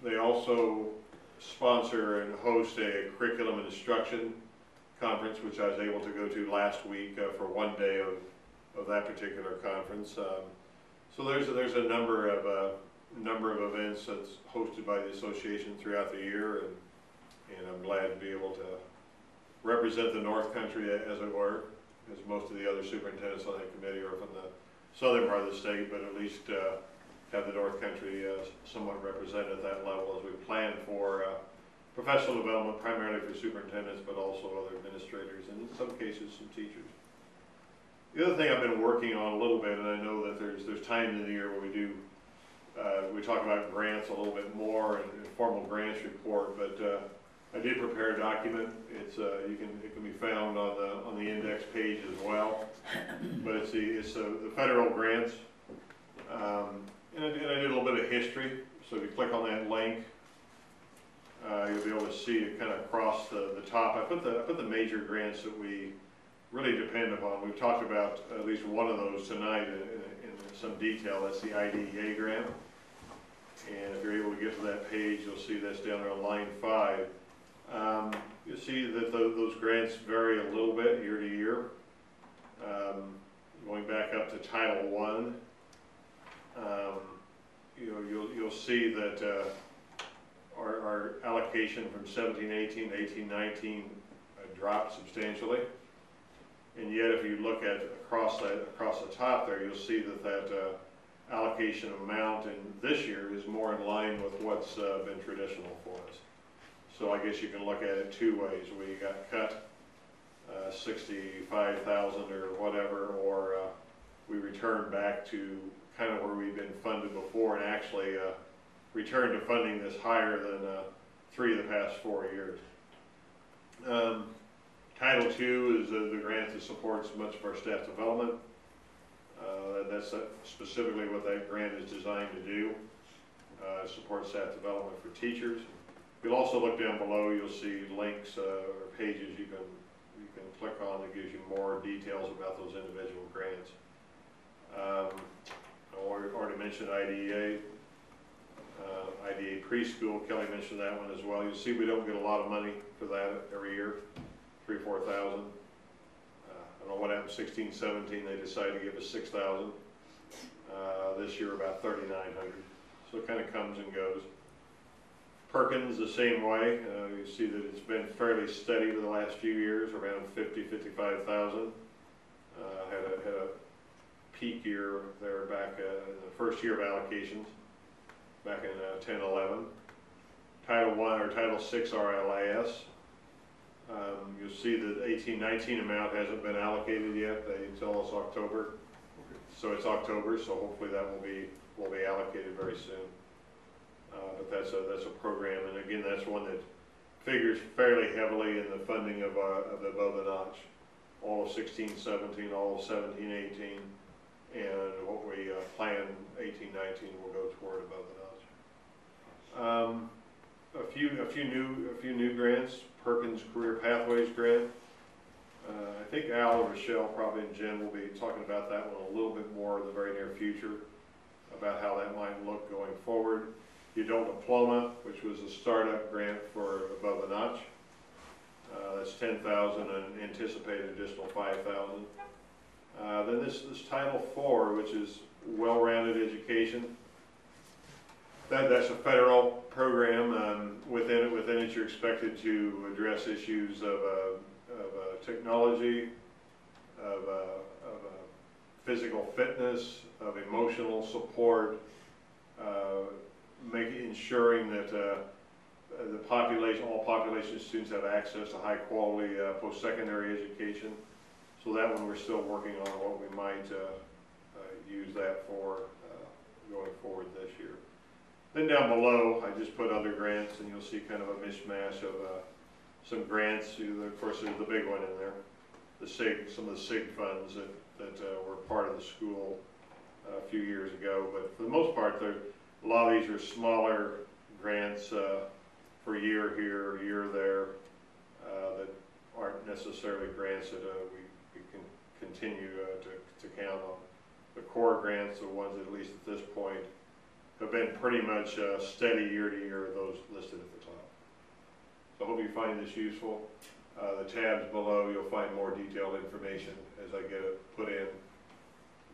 They also sponsor and host a curriculum and instruction conference, which I was able to go to last week for one day of that particular conference. So there's a number of events that's hosted by the association throughout the year, and I'm glad to be able to represent the North Country, as it were, as most of the other superintendents on that committee are from the southern part of the state, but at least have the North Country somewhat represented at that level as we plan for professional development, primarily for superintendents, but also other administrators, and in some cases, some teachers. The other thing I've been working on a little bit, and I know that there's times in the year where we talk about grants a little bit more and formal grants report, but I did prepare a document. It can be found on the index page as well. But it's the federal grants, and I did a little bit of history. So if you click on that link, you'll be able to see it kind of across the top. I put the major grants that we really depend upon. We've talked about at least one of those tonight in some detail. That's the IDEA grant. And if you're able to get to that page, you'll see that's down there on line 5. You'll see that those grants vary a little bit year to year. Going back up to Title I, you'll see that our allocation from 17-18 to 18-19 dropped substantially. And yet, if you look at across the top there, you'll see that allocation amount in this year is more in line with what's been traditional for us. So I guess you can look at it 2 ways. We got cut 65,000 or whatever, or we returned back to kind of where we've been funded before, and actually returned to funding that's higher than 3 of the past 4 years. Title II is the grant that supports much of our staff development. That's specifically what that grant is designed to do, support staff development for teachers. You'll also look down below, you'll see links or pages you can click on that gives you more details about those individual grants. I already mentioned IDEA. IDEA preschool, Kelly mentioned that one as well. You'll see we don't get a lot of money for that every year, $3,000 or $4,000. I don't know what happened 16, 17, they decided to give us $6,000. This year about $3,900. So it kind of comes and goes. Perkins the same way. You see that it's been fairly steady for the last few years, around 50, 55,000. Had a peak year there back in the first year of allocations, back in 10, 11. Title I or Title VI RLIS. You'll see that 18, 19 amount hasn't been allocated yet. They tell us October. So it's October, so hopefully that will be allocated very soon. But that's a program, and again, that's one that figures fairly heavily in the funding of the Above the Notch. All of 16, 17, all of 17, 18, and what we plan 18, 19 will go toward Above the Notch. A few new grants. Perkins Career Pathways grant. I think Al and Rochelle, probably in Jen, will be talking about that one a little bit more in the very near future, about how that might look going forward. The Adult Diploma, which was a startup grant for Above the Notch. That's $10,000 and anticipated additional $5,000. Then this Title IV, which is well-rounded education. That's a federal program. Within it, you're expected to address issues of technology, of physical fitness, of emotional support, ensuring that all population students have access to high quality post-secondary education. So that one we're still working on what we might use that for going forward this year. Then down below, I just put other grants, and you'll see kind of a mishmash of some grants. Of course, there's the big one in there, the SIG, some of the SIG funds that were part of the school a few years ago. But for the most part, a lot of these are smaller grants for a year here, a year there, that aren't necessarily grants that we can continue to count on. The core grants, the ones at least at this point, have been pretty much steady year to year, those listed at the top. So I hope you find this useful. The tabs below, you'll find more detailed information as I get it put in.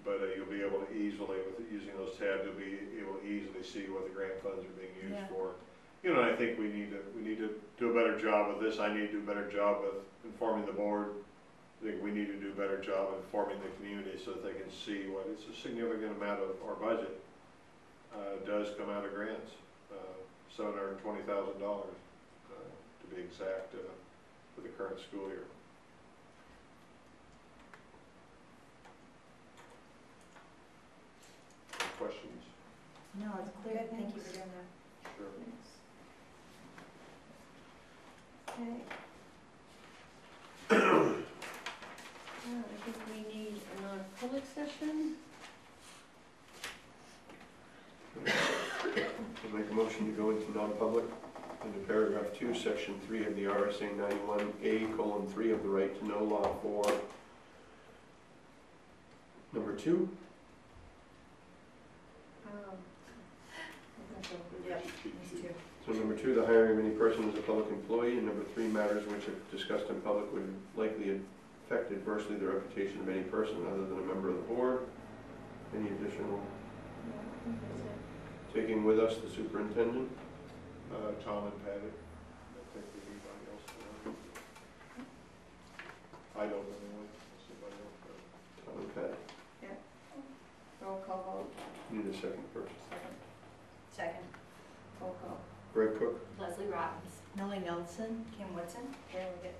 But you'll be able to easily, with using those tabs, you'll be able to easily see what the grant funds are being used for. You know, I think we need to do a better job with this. I need to do a better job with informing the board. I think we need to do a better job of informing the community so that they can see what it's a significant amount of our budget does come out of grants, $720,000 to be exact for the current school year. Any questions? No, it's clear. Good, thank you for doing that. Sure. I think we need a non-public session. I'll make a motion to go into non-public under paragraph 2, section 3 of the RSA 91A:3 of the right to know law for number 2. Yep, me too. So number 2, the hiring of any person as a public employee, and number 3, matters which if discussed in public would likely affect adversely the reputation of any person other than a member of the board. Any additional? Taking with us the superintendent. Tom and Patty. I think anybody else. I don't know. Somebody else. Tom and Patty. Roll call vote. Need a second first. Second. Roll call. Greg Cook. Leslie Robbins. Millie Nelson. Kim Woodson. There we get